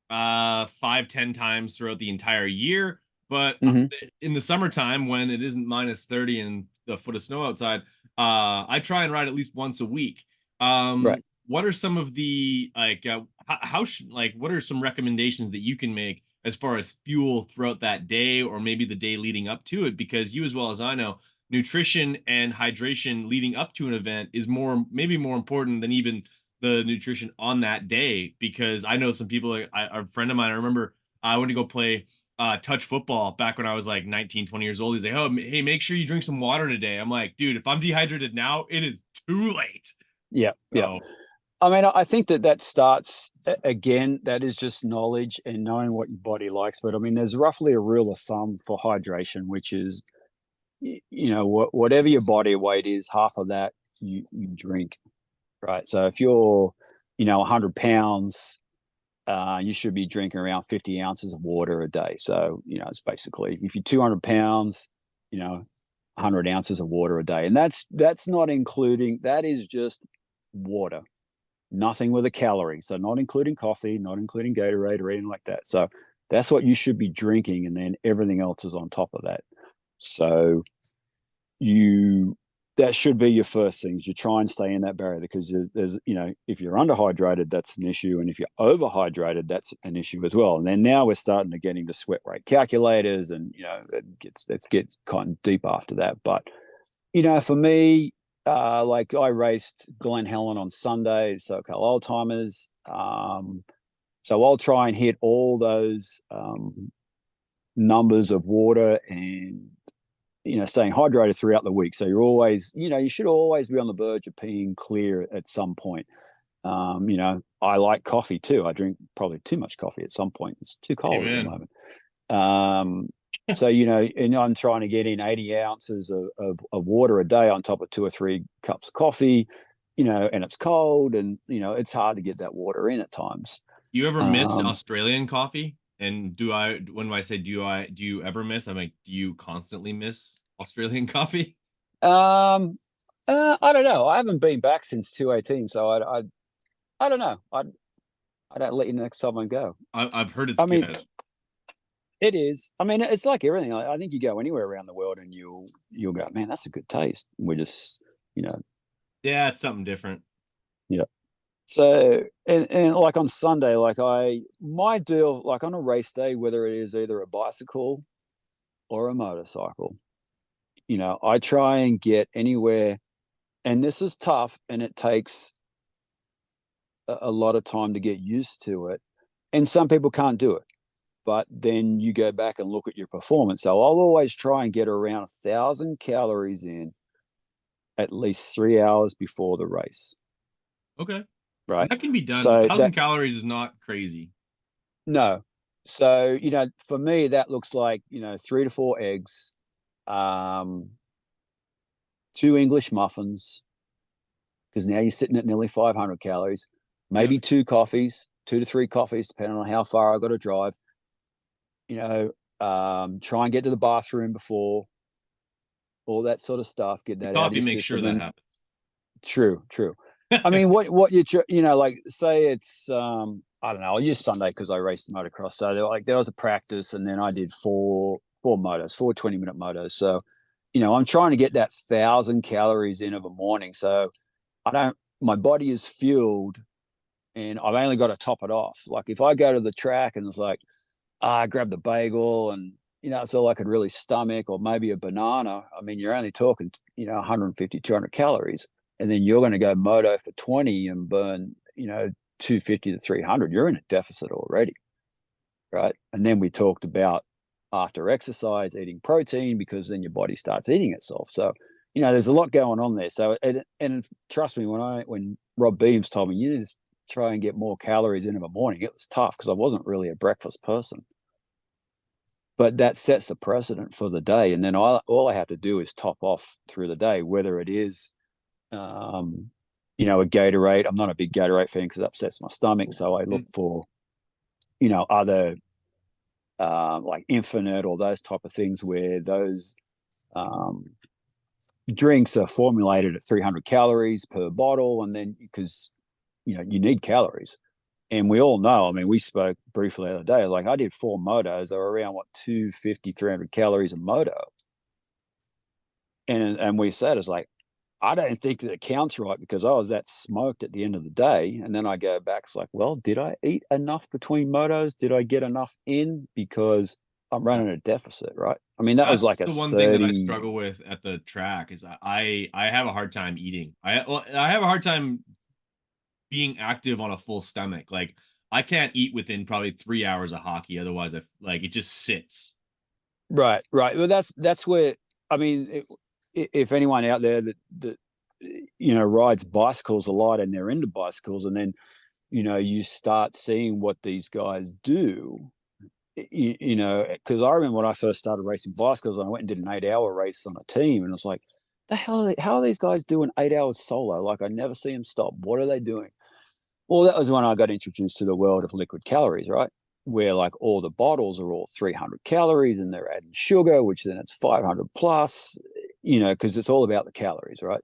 five, 10 times throughout the entire year. But Hmm. in the summertime, when it isn't -30 and a foot of snow outside, I try and ride at least once a week. Right. What are some of the like how should like what are some recommendations that you can make as far as fuel throughout that day or maybe the day leading up to it? Because you as well as I know, nutrition and hydration leading up to an event is maybe more important than even the nutrition on that day. Because I know some people, like a friend of mine, I remember I went to go play touch football back when I was like 19, 20 years old. He's like, oh, hey, make sure you drink some water today. I'm like, dude, if I'm dehydrated now, it is too late. Yeah. Yeah. So, I mean, I think that starts again. That is just knowledge and knowing what your body likes. But I mean, there's roughly a rule of thumb for hydration, which is, whatever your body weight is, half of that you drink, right? So if you're, 100 pounds, you should be drinking around 50 ounces of water a day. So, it's basically, if you're 200 pounds, 100 ounces of water a day. And that's not including, that is just water, nothing with a calorie. So not including coffee, not including Gatorade or anything like that. So that's what you should be drinking. And then everything else is on top of that. So you that should be your first things. You try and stay in that barrier, because there's if you're underhydrated, that's an issue, and if you're overhydrated, that's an issue as well. And then now we're starting to get into sweat rate calculators, and it gets kind of deep after that. But for me, like I raced Glen Helen on Sunday, SoCal Old Timers. So I'll try and hit all those numbers of water, and staying hydrated throughout the week. So you're always, you should always be on the verge of peeing clear at some point. I like coffee too. I drink probably too much coffee at some point. It's too cold at the amen. moment. So, and I'm trying to get in 80 ounces of water a day on top of 2 or 3 cups of coffee, and it's cold, and, it's hard to get that water in at times. You ever miss Um, Australian coffee? And when I say do you ever miss? I'm like, do you constantly miss Australian coffee? um, I don't know. I haven't been back since 2018, so I don't know. I don't let you next time I go. I've heard it's I mean, good. it is. I mean, it's like everything. I think you go anywhere around the world and you'll go, man, that's a good taste. We're just, Yeah, it's something different. yeah. So and like on Sunday, like I might do like on a race day, whether it is either a bicycle or a motorcycle, I try and get anywhere, and this is tough, and it takes a lot of time to get used to it. And some people can't do it. But then you go back and look at your performance. So I'll always try and get around 1,000 calories in at least 3 hours before the race, Okay. right? That can be done. A So thousand that's calories is not crazy. no. So for me, that looks like 3 to 4 eggs, um, 2 English muffins, because now you're sitting at nearly 500 calories. Yeah. Maybe 2 coffees, 2 to 3 coffees, depending on how far I got to drive. Try and get to the bathroom before, all that sort of stuff. Get The that out of coffee your makes sure system. that And happens. true, true. I mean, what like say it's I don't know. I'll use Sunday because I raced motocross. So there was a practice, and then I did four motos, 4 20-minute motos. So I'm trying to get that 1,000 calories in of a morning. So I don't. My body is fueled, and I've only got to top it off. Like if I go to the track and it's like, I grab the bagel, and it's all I could really stomach, or maybe a banana. I mean, you're only talking 150 200 calories, and then you're going to go moto for 20 and burn 250 to 300. You're in a deficit already, right? And then we talked about after exercise eating protein, because then your body starts eating itself. So there's a lot going on there. So and trust me, when Rob Beams told me you need to try and get more calories in the morning, it was tough because I wasn't really a breakfast person. But that sets a precedent for the day, and then all I have to do is top off through the day, whether it is um, a Gatorade. I'm not a big Gatorade fan because it upsets my stomach, so I look for other like Infinite or those type of things, where those um, drinks are formulated at 300 calories per bottle, and then because you need calories. And we all know, I mean, we spoke briefly the other day, like I did 4 motos, they were around what, 250, 300 calories a moto. And we said, it's like, I don't think that it counts right because I was that smoked at the end of the day. And then I go back, it's like, well, did I eat enough between motos? Did I get enough in? Because I'm running a deficit, right? I mean, that was That's like a the one thing that I 30. struggle with at the track is I have a hard time eating. I have a hard time being active on a full stomach. Like I can't eat within probably 3 hours of hockey. Otherwise, like it just sits. Right, right. Well, that's where, I mean, if anyone out there that rides bicycles a lot and they're into bicycles, and then you start seeing what these guys do, because I remember when I first started racing bicycles, and I went and did an 8 hour race on a team, and it was like, the hell, how are these guys doing 8 hours solo? Like I never see them stop. What are they doing? Well, that was when I got introduced to the world of liquid calories, right? Where like all the bottles are all 300 calories and they're adding sugar, which then it's 500 plus, because it's all about the calories, right?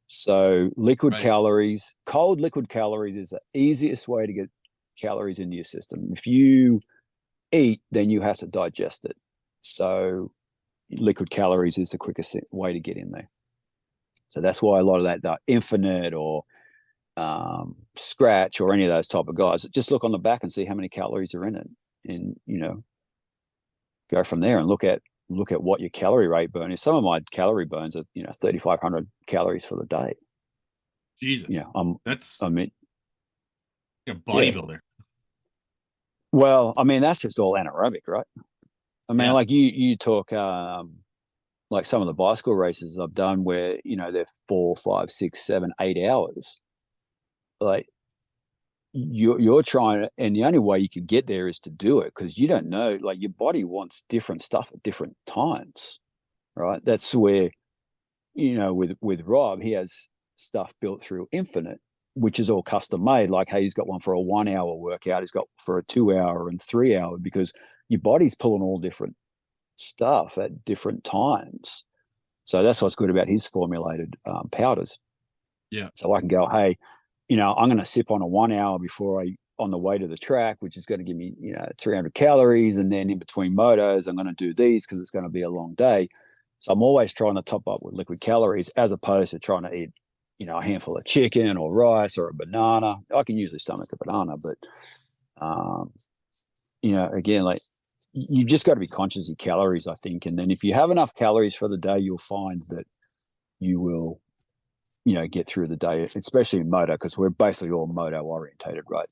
So liquid Right. calories, cold liquid calories is the easiest way to get calories into your system. If you eat, then you have to digest it. So liquid calories is the quickest way to get in there. So that's why a lot of that infinite or scratch or any of those type of guys, just look on the back and see how many calories are in it, and go from there and look at what your calorie rate burn is. Some of my calorie burns are 3,500 calories for the day. Jesus, that's I mean, a yeah. bodybuilder. Well, I mean that's just all anaerobic, right? I mean, Yeah. like you talk like some of the bicycle races I've done where they're 4, 5, 6, 7, 8 hours. Like you're trying to, and the only way you can get there is to do it because you don't know, like your body wants different stuff at different times, right? That's where with Rob, he has stuff built through Infinite, which is all custom made. Like, hey, he's got one for a 1 hour workout, he's got for a 2 hour and 3 hour, because your body's pulling all different stuff at different times. So that's what's good about his formulated powders. Yeah. So I can go, hey, I'm going to sip on a 1 hour before on the way to the track, which is going to give me, 300 calories. And then in between motos, I'm going to do these because it's going to be a long day. So I'm always trying to top up with liquid calories as opposed to trying to eat, a handful of chicken or rice or a banana. I can usually stomach a banana, but, again, like you just got to be conscious of calories, I think. And then if you have enough calories for the day, you'll find that you will get through the day, especially in moto, because we're basically all moto orientated, right?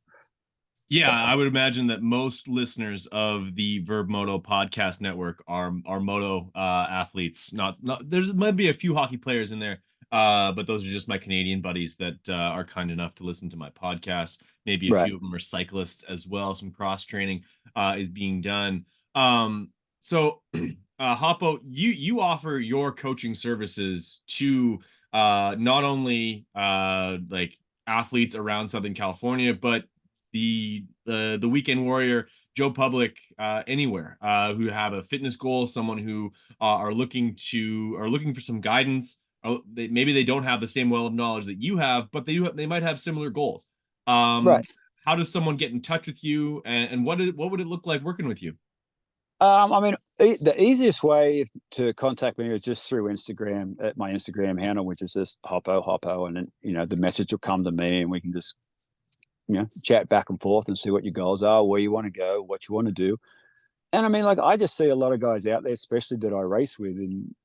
Yeah, So, I would imagine that most listeners of the Verb Moto podcast network are moto athletes. Not there's might be a few hockey players in there, but those are just my Canadian buddies that are kind enough to listen to my podcast. Maybe a right. few of them are cyclists as well. Some cross training is being done. So Hoppo, you offer your coaching services to not only like athletes around Southern California, but the weekend warrior, Joe Public, anywhere who have a fitness goal, someone who are looking for some guidance. Maybe they don't have the same well of knowledge that you have, but they might have similar goals. Right. How does someone get in touch with you, and what would it look like working with you? I mean, the easiest way to contact me is just through Instagram at my Instagram handle, which is just Hoppo, and then the message will come to me, and we can just chat back and forth and see what your goals are, where you want to go, what you want to do. And I mean, like I just see a lot of guys out there, especially that I race with, and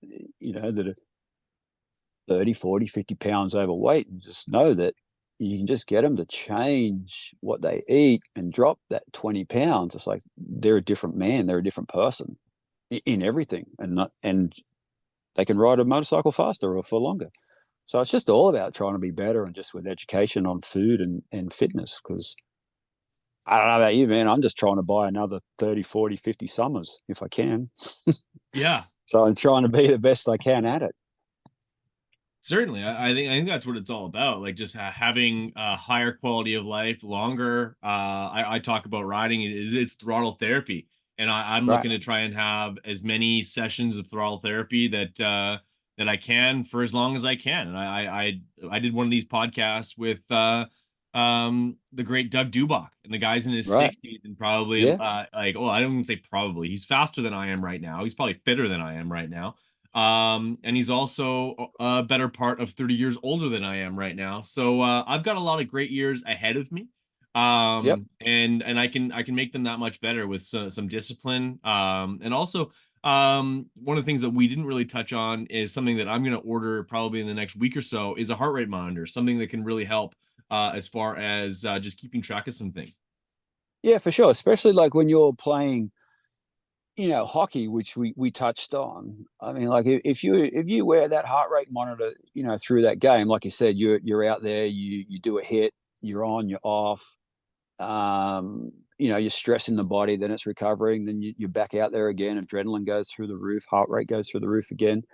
that are 30, 40, 50 pounds overweight, and just know that you can just get them to change what they eat and drop that 20 pounds. It's like they're a different man, they're a different person in everything, and they can ride a motorcycle faster or for longer. So it's just all about trying to be better, and just with education on food and fitness. Because I don't know about you, man, I'm just trying to buy another 30, 40, 50 summers if I can. Yeah, So I'm trying to be the best I can at it. certainly. I think that's what it's all about. Like just having a higher quality of life, longer. I talk about riding. It's throttle therapy, and I'm Right. looking to try and have as many sessions of throttle therapy that I can for as long as I can. And I did one of these podcasts with the great Doug Dubach, and the guy's in his Right. 60s and probably Yeah. like, well, I don't even say probably. He's faster than I am right now. He's probably fitter than I am right now. And he's also a better part of 30 years older than I am right now. So I've got a lot of great years ahead of me. Yep. And I can make them that much better with some discipline. And also one of the things that we didn't really touch on is something that I'm going to order probably in the next week or so is a heart rate monitor, something that can really help as far as just keeping track of some things. Yeah, for sure. Especially like when you're playing, hockey, which we touched on. I mean, like if you wear that heart rate monitor, through that game, like you said, you're out there, you do a hit, you're on, you're off. You're stressing the body, then it's recovering, then you're back out there again. Adrenaline goes through the roof, heart rate goes through the roof again.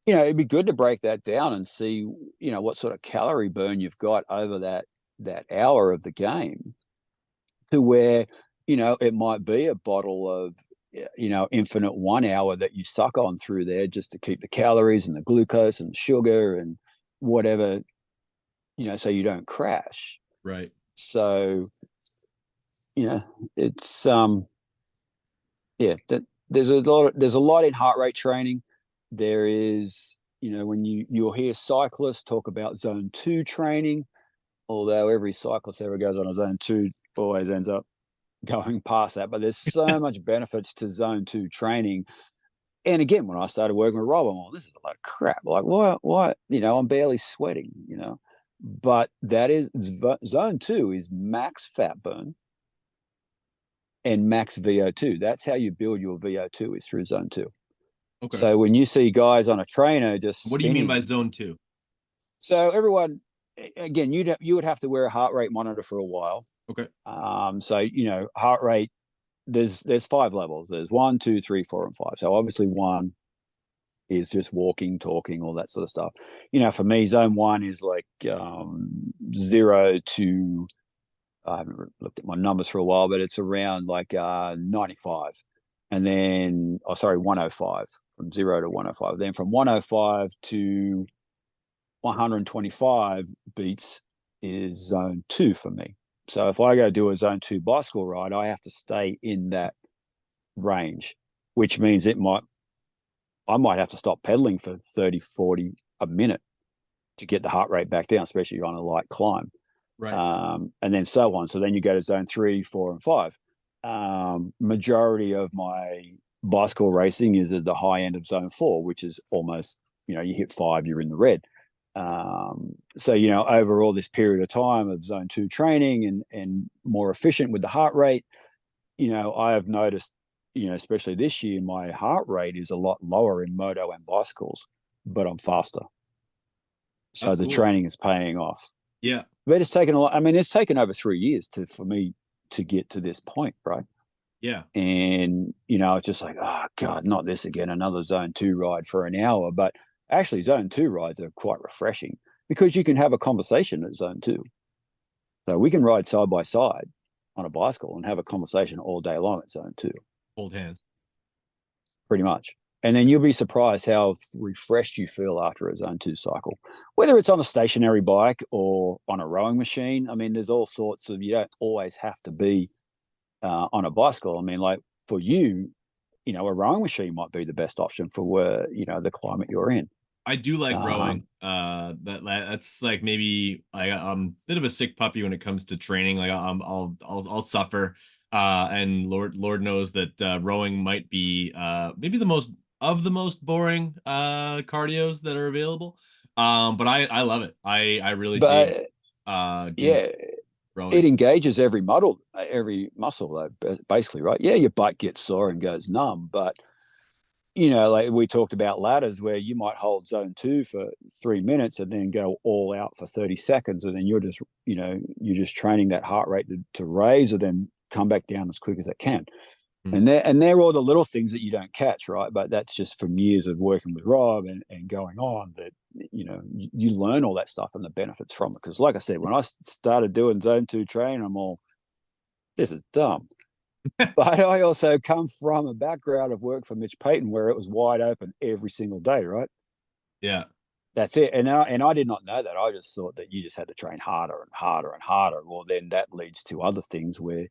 It'd be good to break that down and see, what sort of calorie burn you've got over that hour of the game, to where, it might be a bottle of, infinite 1 hour that you suck on through there just to keep the calories and the glucose and sugar and whatever, so you don't crash. Right. So, it's yeah, that there's a lot in heart rate training. There is, when you'll hear cyclists talk about zone 2 training, although every cyclist ever goes on a zone 2 always ends up going past that. But there's so much benefits to zone 2 training. And again, when I started working with Rob, I'm like, this is a lot of crap. Like, what? I'm barely sweating. But that is zone 2 is max fat burn and max VO2. That's how you build your VO2, is through zone 2. Okay. So when you see guys on a trainer just What do you mean by spinning, zone two? so everyone, again, you would have to wear a heart rate monitor for a while. Okay. So heart rate. There's 5 levels. There's 1, 2, 3, 4, and 5. So obviously 1 is just walking, talking, all that sort of stuff. For me, zone 1 is like 0 to, I haven't looked at my numbers for a while, but it's around like 95, and then 105, from 0 to 105. Then from 105 to 125 beats is zone 2 for me. So if I go do a zone 2 bicycle ride, I have to stay in that range, which means I might have to stop pedaling for 30, 40 a minute to get the heart rate back down, especially on a light climb. Right. And then so on. So then you go to zone 3, 4, and 5. Majority of my bicycle racing is at the high end of zone 4, which is almost, you hit 5, you're in the red. So, over all this period of time of zone 2 training and more efficient with the heart rate, I have noticed, especially this year, my heart rate is a lot lower in moto and bicycles, but I'm faster. So That's the cool. training is paying off. Yeah. But it's taken a lot. I mean, it's taken over 3 years for me to get to this point, right? Yeah. And, it's just like, oh, God, not this again, another zone 2 ride for an hour. But actually, zone 2 rides are quite refreshing because you can have a conversation at zone 2. So we can ride side by side on a bicycle and have a conversation all day long at zone 2, Hold hands. pretty much. And then you'll be surprised how refreshed you feel after a zone 2 cycle, whether it's on a stationary bike or on a rowing machine. I mean, there's all sorts of, you don't always have to be on a bicycle. I mean, like for you, a rowing machine might be the best option for where, the climate you're in. I do like Um, rowing. That's like maybe I'm a bit of a sick puppy when it comes to training. Like I'll suffer. And Lord knows that rowing might be maybe the most boring cardios that are available. But I love it. I really dig but doing yeah, it rowing. engages every muscle though, basically, right? Yeah, your butt gets sore and goes numb, but like we talked about ladders where you might hold zone 2 for 3 minutes and then go all out for 30 seconds. And then you're just training that heart rate to raise and then come back down as quick as it can. Mm. And they're all the little things that you don't catch, right? But that's just from years of working with Rob and going on that, you learn all that stuff and the benefits from it. Because like I said, when I started doing zone 2 training, I'm all, this is dumb. But I also come from a background of work for Mitch Payton where it was wide open every single day, right? Yeah. That's it. And I did not know that. I just thought that you just had to train harder and harder and harder. Well, then that leads to other things where,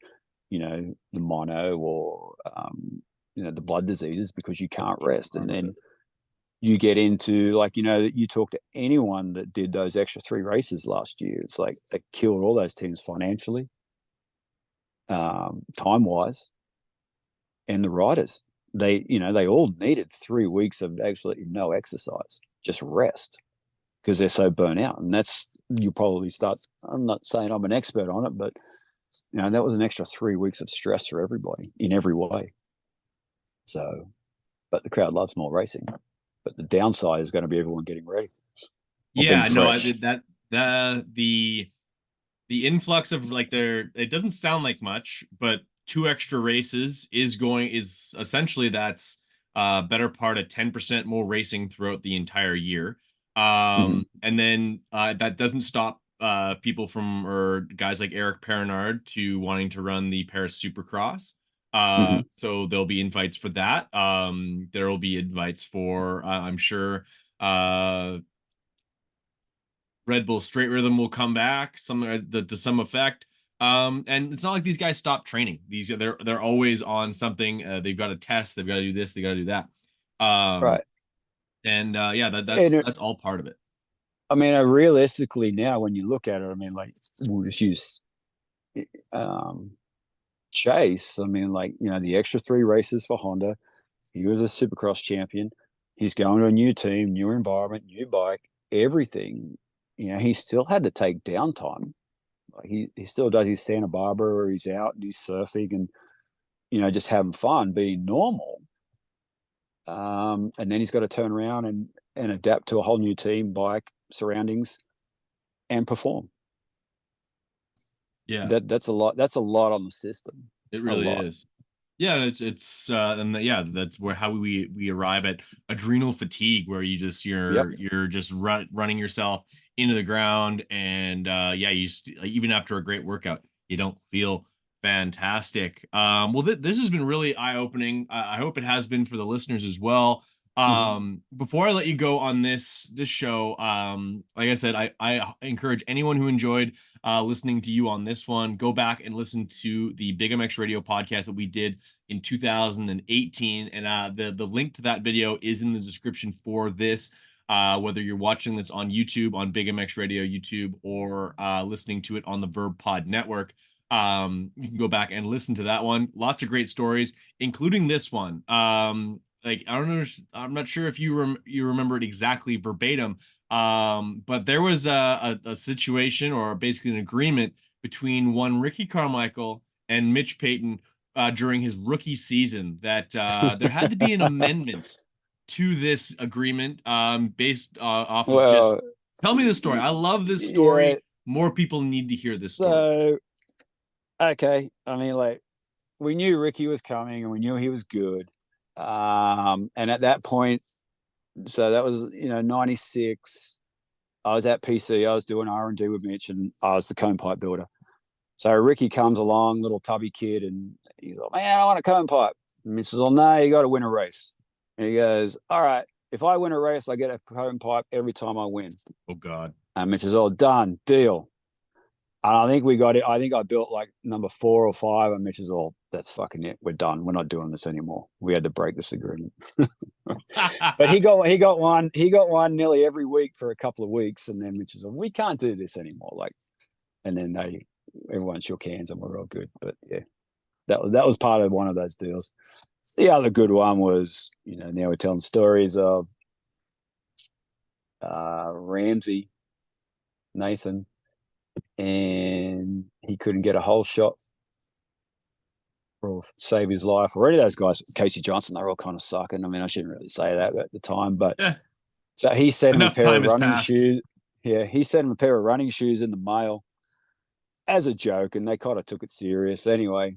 the mono or the blood diseases because you can't rest. And then you get into like, you talk to anyone that did those extra 3 races last year. It's like they killed all those teams financially, time wise, and the riders. They all needed 3 weeks of absolutely no exercise, just rest because they're so burnt out. And you'll probably start. I'm not saying I'm an expert on it, but that was an extra 3 weeks of stress for everybody in every way. So, but the crowd loves more racing. But the downside is going to be everyone getting ready or being Yeah, no, I fresh. did that. The influx of like it doesn't sound like much, but 2 extra races is essentially that's better part of 10% more racing throughout the entire year. Mm-hmm. And then that doesn't stop people from or guys like Eric Perrinard to wanting to run the Paris Supercross. Mm-hmm. So there'll be invites for that. There will be invites for I'm sure Red Bull Straight Rhythm will come back to some effect. And it's not like these guys stop training. They're always on something. They've got to test. They've got to do this. They got to do that. Right. And yeah, And that's all part of it. I mean, realistically now, when you look at it, I mean, like we'll just use um, Chase. I mean, like the extra 3 races for Honda. He was a Supercross champion. He's going to a new team, new environment, new bike, everything. He still had to take downtime. Like he still does his Santa Barbara where he's out and he's surfing and just having fun, being normal. And then he's got to turn around and adapt to a whole new team, bike, surroundings, and perform. Yeah, That's a lot. That's a lot on the system. it A really lot. is. Yeah, it's and yeah, that's where how we arrive at adrenal fatigue, where Yep. you're just running yourself into the ground, and yeah, even after a great workout, you don't feel fantastic. Well, this has been really eye opening. I hope it has been for the listeners as well. Mm-hmm. Before I let you go on this show, like I said, I encourage anyone who enjoyed listening to you on this one, go back and listen to the Big MX Radio podcast that we did in 2018. And the link to that video is in the description for this. Whether you're watching this on YouTube, on Big MX Radio YouTube, or listening to it on the Verb Pod Network, you can go back and listen to that one. Lots of great stories, including this one. Like I don't know, I'm not sure if you remember it exactly verbatim, but there was a situation or basically an agreement between one Ricky Carmichael and Mitch Payton during his rookie season that there had to be an amendment to this agreement based off of just Well, tell me the story. I love this yeah. story. More people need to hear this story. So okay, I mean, like we knew Ricky was coming and we knew he was good. And at that point, so that was '96. I was at PC. I was doing R&D with Mitch, and I was the cone pipe builder. So Ricky comes along, little tubby kid, and he's like, "Man, I want a cone pipe." And Mitch says, "Oh no, you got to win a race." And he goes, "All right, if I win a race, I get a cone pipe every time I win." Oh God. And Mitch is all done, deal. And I think we got it. I think I built like number 4 or 5, and Mitch is all, "That's fucking it. We're done. We're not doing this anymore. We had to break this agreement." But he got one nearly every week for a couple of weeks, and then Mitch is all, "We can't do this anymore." Like, and then everyone shook hands and we're all good. But yeah, that was part of one of those deals. The other good one was, now we're telling stories of Ramsey, Nathan, and he couldn't get a whole shot or save his life. Already those guys, Casey Johnson, they're all kind of sucking. I mean, I shouldn't really say that at the time, but Yeah, so he sent him a enough pair time of has running passed. shoes. Yeah, he sent him a pair of running shoes in the mail as a joke, and they kind of took it serious. Anyway,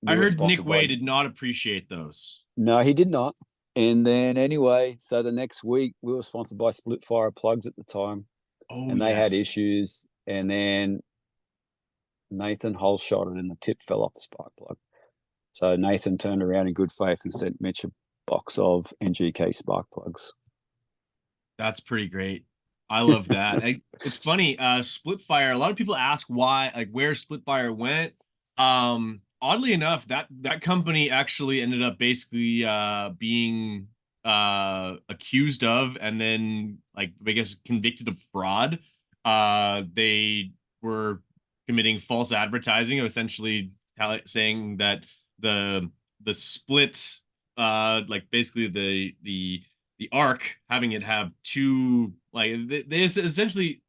I we were heard Nick sponsored by. Way did not appreciate those. No, he did not. And then anyway, so the next week we were sponsored by Split Fire Plugs at the time, Oh and they had yes. issues. And then Nathan Hole shot it, and the tip fell off the spark plug. So Nathan turned around in good faith and sent Mitch a box of NGK spark plugs. That's pretty great. I love that. It's funny, Split Fire, a lot of people ask why, like where Split Fire went. Oddly enough, that company actually ended up basically being accused of and then like I guess convicted of fraud. They were committing false advertising, essentially saying that the the split like basically the arc having it have two like they essentially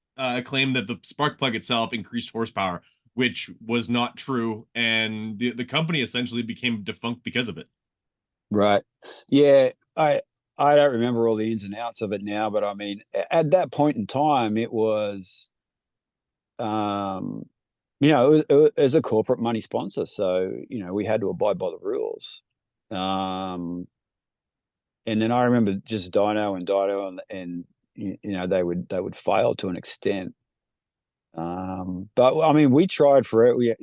claim that the spark plug itself increased horsepower, which was not true, and the company essentially became defunct because of it. Right. Yeah. I don't remember all the ins and outs of it now, but I mean, at that point in time, it was, um, it was a corporate money sponsor, so we had to abide by the rules. Um, and then I remember just dyno, and they would fail to an extent. But I mean, we tried for it.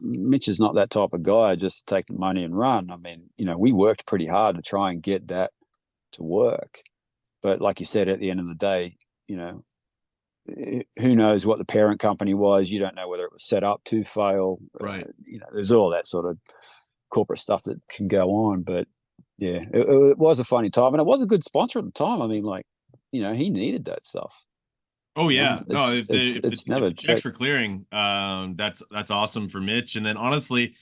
Mitch is not that type of guy, just take the money and run. I mean, we worked pretty hard to try and get that to work. But like you said, at the end of the day, you know, who knows what the parent company was? You don't know whether it was set up to fail. Right. There's all that sort of corporate stuff that can go on. But yeah, it was a funny time, and it was a good sponsor at the time. I mean, like, he needed that stuff. Oh yeah, no. It's If the it's if the it's if never the checks checked. were clearing, that's awesome for Mitch. And then honestly,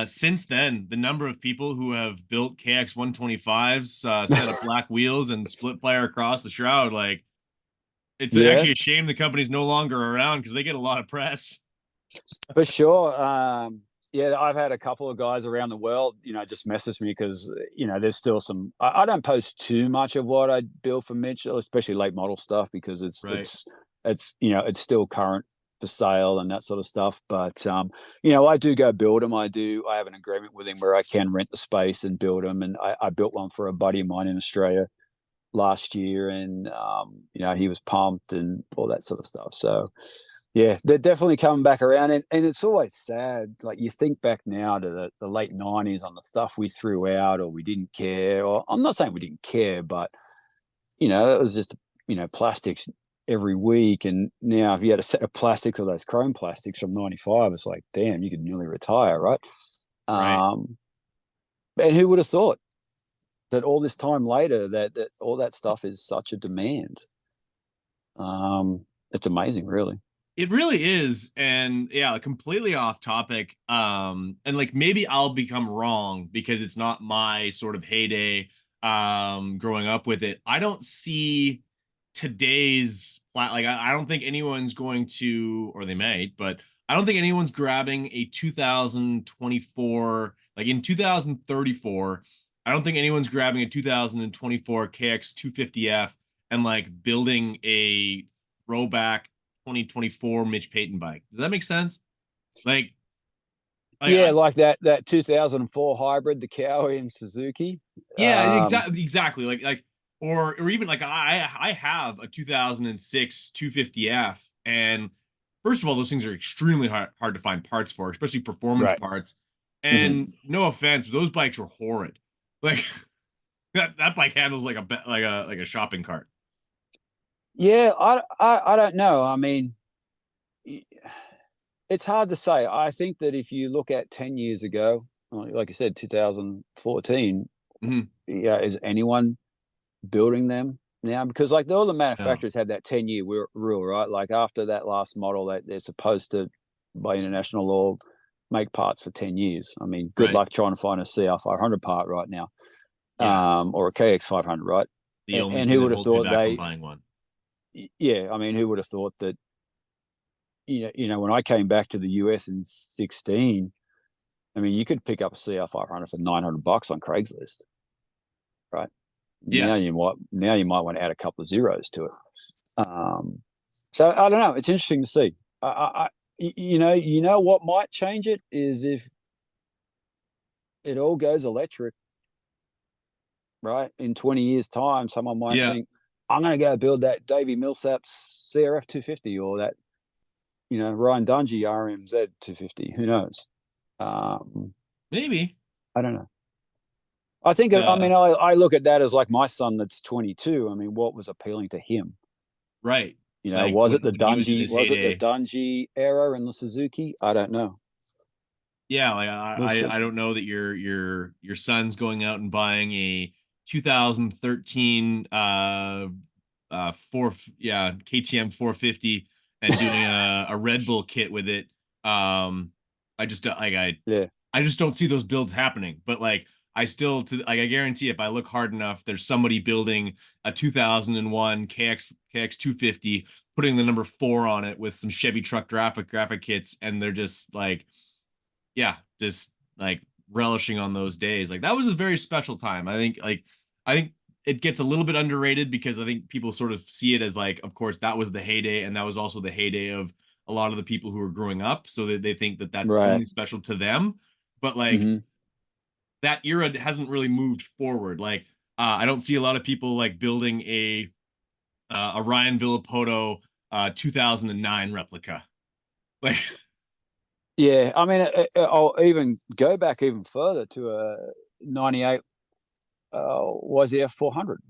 since then, the number of people who have built KX 125s, set up black wheels and split fire across the shroud, like it's Yeah, actually a shame the company's no longer around because they get a lot of press. for sure. Yeah, I've had a couple of guys around the world, just message me because there's still some. I don't post too much of what I build for Mitch, especially late model stuff, because it's Right. it's it's it's still current for sale and that sort of stuff. But I do go build them. I have an agreement with him where I can rent the space and build them, and I built one for a buddy of mine in Australia last year, and he was pumped and all that sort of stuff. So yeah, they're definitely coming back around, and it's always sad. Like, you think back now to the late '90s on the stuff we threw out or we didn't care. Or I'm not saying we didn't care, but it was just plastics every week. And now if you had a set of plastics or those chrome plastics from '95, it's like, damn, you could nearly retire, right? Right. Um, and who would have thought that all this time later that all that stuff is such a demand? It's amazing, really. It really is. And yeah, completely off topic. And like maybe I'll become wrong because it's not my sort of heyday growing up with it. I don't see today's like I don't think anyone's going to, or they might, but I don't think anyone's grabbing a 2024, like in 2034, I don't think anyone's grabbing a 2024 KX 250F and like building a throwback 2024 Mitch Payton bike. Does that make sense? Like, like Yeah, I, like that 2004 hybrid, the Cowie and Suzuki. yeah, exactly. Or even like I have a 2006 250F, and first of all, those things are extremely hard to find parts for, especially performance Right. parts. Mm-hmm. And no offense, but those bikes are horrid. Like that bike handles like a shopping cart. Yeah, I don't know. I mean, it's hard to say. I think that if you look at 10 years ago, like you said, 2014, Mhm. yeah, is anyone building them now? Because like all the No. manufacturers have that 10-year rule, right? Like after that last model, that they're supposed to, by international law, make parts for 10 years. I mean, good Right. luck trying to find a CR 500 part right now, Yeah. or a KX 500, right? The only And thing who that would have holds me thought back from they? buying one. Yeah, I mean, who would have thought that? When I came back to the US in 16, I mean, you could pick up a CR 500 for $900 on Craigslist, right? Yeah. Now you might want to add a couple of zeros to it. So I don't know. It's interesting to see. What might change it is if it all goes electric, right? In 20 years' time, someone might Yeah. think, I'm going to go build that Davey Millsap's CRF 250 or that, Ryan Dungey RMZ 250. Who knows? Um, Maybe. I don't know. I think, I Uh, mean, I look at that as like my son that's 22. I mean, what was appealing to him? right. You know, Like was it the when he was in Dungy? his Was it the heyday. Dungy era in the Suzuki? I don't know. Yeah, like We'll see. I don't know that your son's going out and buying a 2013 four yeah KTM 450 and doing a Red Bull kit with it. I just like Yeah. I just don't see those builds happening. But like I still to like I guarantee if I look hard enough, there's somebody building a 2001 KX 250, putting the number 4 on it with some Chevy truck graphic kits, and they're just like yeah, just like relishing on those days. Like that was a very special time. I think it gets a little bit underrated because I think people sort of see it as like, of course, that was the heyday, and that was also the heyday of a lot of the people who were growing up, so that they think that that's Right. only special to them. But like Hmm. that era hasn't really moved forward. Like I don't see a lot of people like building a Ryan Villapoto 2009 replica. Like Yeah. I mean, I'll even go back even further to a 98 YZF 400.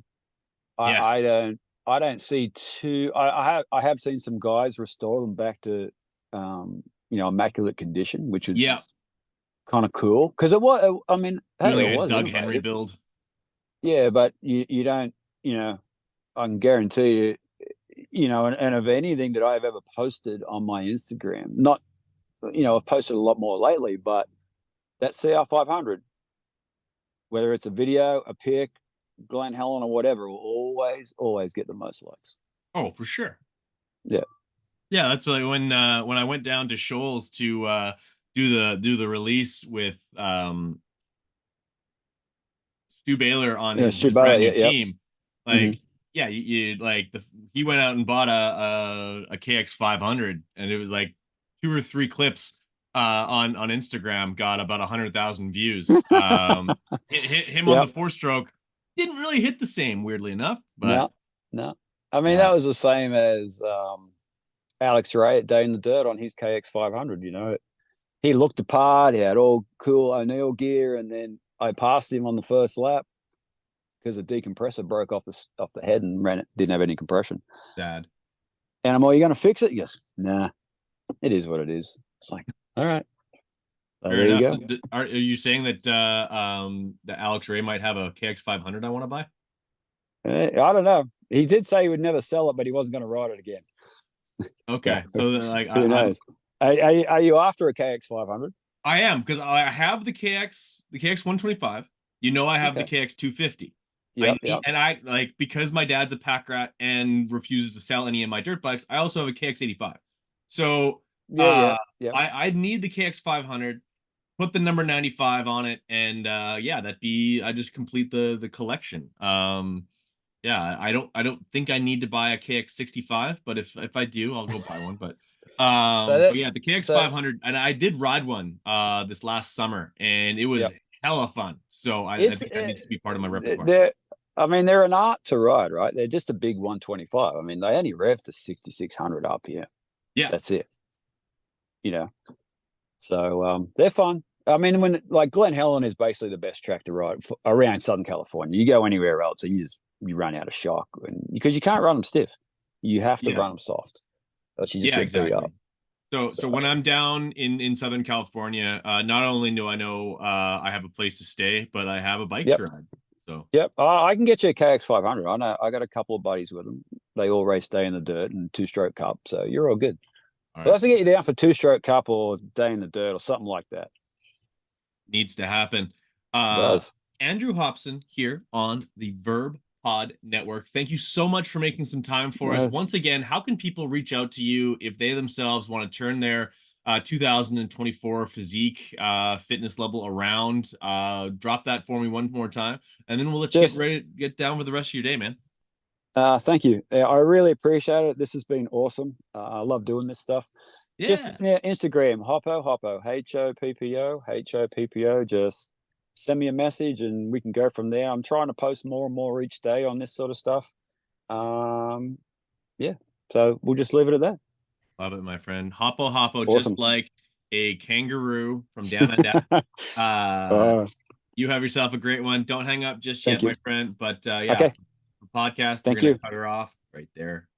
I yes, don't. I don't see too. I have seen some guys restore them back to, immaculate condition, which is yeah, kind of cool because it was. I mean, doing hey, like it a was Doug Henry innovative. build. Yeah, but you don't. You know, I can guarantee you. And of anything that I've ever posted on my Instagram, not, I've posted a lot more lately, but that CR500, whether it's a video, a pic, Glen Helen or whatever, will always get the most likes. Oh, for sure. Yeah. Yeah, that's like when I went down to Shoals to do the release with Stu Baylor on Yeah, his brand Shibata, new yeah, yep. team. Hmm. Like, yeah, you like he went out and bought a KX 500, and it was like 2 or 3 clips on Instagram got about 100,000 views. Hit him on the Yep. 4 stroke didn't really hit the same, weirdly enough, but No, no. I mean, yeah, that was the same as Alex Ray at Day in the Dirt on his KX 500. He looked the part. He had all cool O'Neill gear, and then I passed him on the first lap because the decompressor broke off the head and ran it. Didn't have any compression. sad. And I'm all, you going to fix it? Yes. Nah, it is what it is. It's like, all right. So Fair there you enough. So, go. are you saying that Alex Ray might have a KX 500 I want to buy? I don't know. He did say he would never sell it, but he wasn't going to ride it again. So Okay, so like who knows? Are you after a KX 500? I am because I have the KX 125. You know I have the Okay. KX 250. I Yep. need Yep. and I like because my dad's a pack rat and refuses to sell any of my dirt bikes. I also have a KX 85. So Yeah. Yeah. Yep. I need the KX 500. Put the number 95 on it, and yeah, that'd be I just complete the collection. Yeah, I don't think I need to buy a KX 65, but if I do, I'll go buy one. But But yeah, the KX so 500, and I did ride one this last summer, and it was yep. hella fun. So I It's think that needs to be part of my repertoire. they're. I mean, they're an art to ride, right? They're just a big 125. I mean, they only rev to 6,600 RPM. Yeah, That's it. You know. So they're fun. I mean, when like Glen Helen is basically the best track to ride around Southern California. You go anywhere else, and you run out of shock, and because you can't run them stiff, you have to yeah, run them soft, else you just yeah, get beat up. exactly. So when So I'm down in Southern California, not only do I know I have a place to stay, but I have a bike yep, to ride. So yep. I can get you a KX 500. I know. I got a couple of buddies with them. They all race Day in the Dirt and Two Stroke Cup, so you're all good. all We'll right, have to get you down for Two Stroke Cup or Day in the Dirt or something like that. needs to happen. It Uh, does. Andrew Hopson here on the Verb Pod Network. Thank you so much for making some time for us. Uh, Once again, how can people reach out to you if they themselves want to turn their 2024 physique fitness level around? Drop that for me one more time, and then we'll let you get just ready to get down with the rest of your day, man. thank you. I really appreciate it. This has been awesome. I love doing this stuff. Just Yeah, yeah, Instagram, Hoppo, Hoppo. Just send me a message and we can go from there. I'm trying to post more and more each day on this sort of stuff. Um, yeah. So we'll just leave it at that. love it, my friend. Hoppo, Awesome. just like a kangaroo from down under. Uh, uh, You have yourself a great one. Don't hang up just Thank yet, you. my friend. But yeah, Okay. the podcast, we're Thank gonna you. cut her off right there.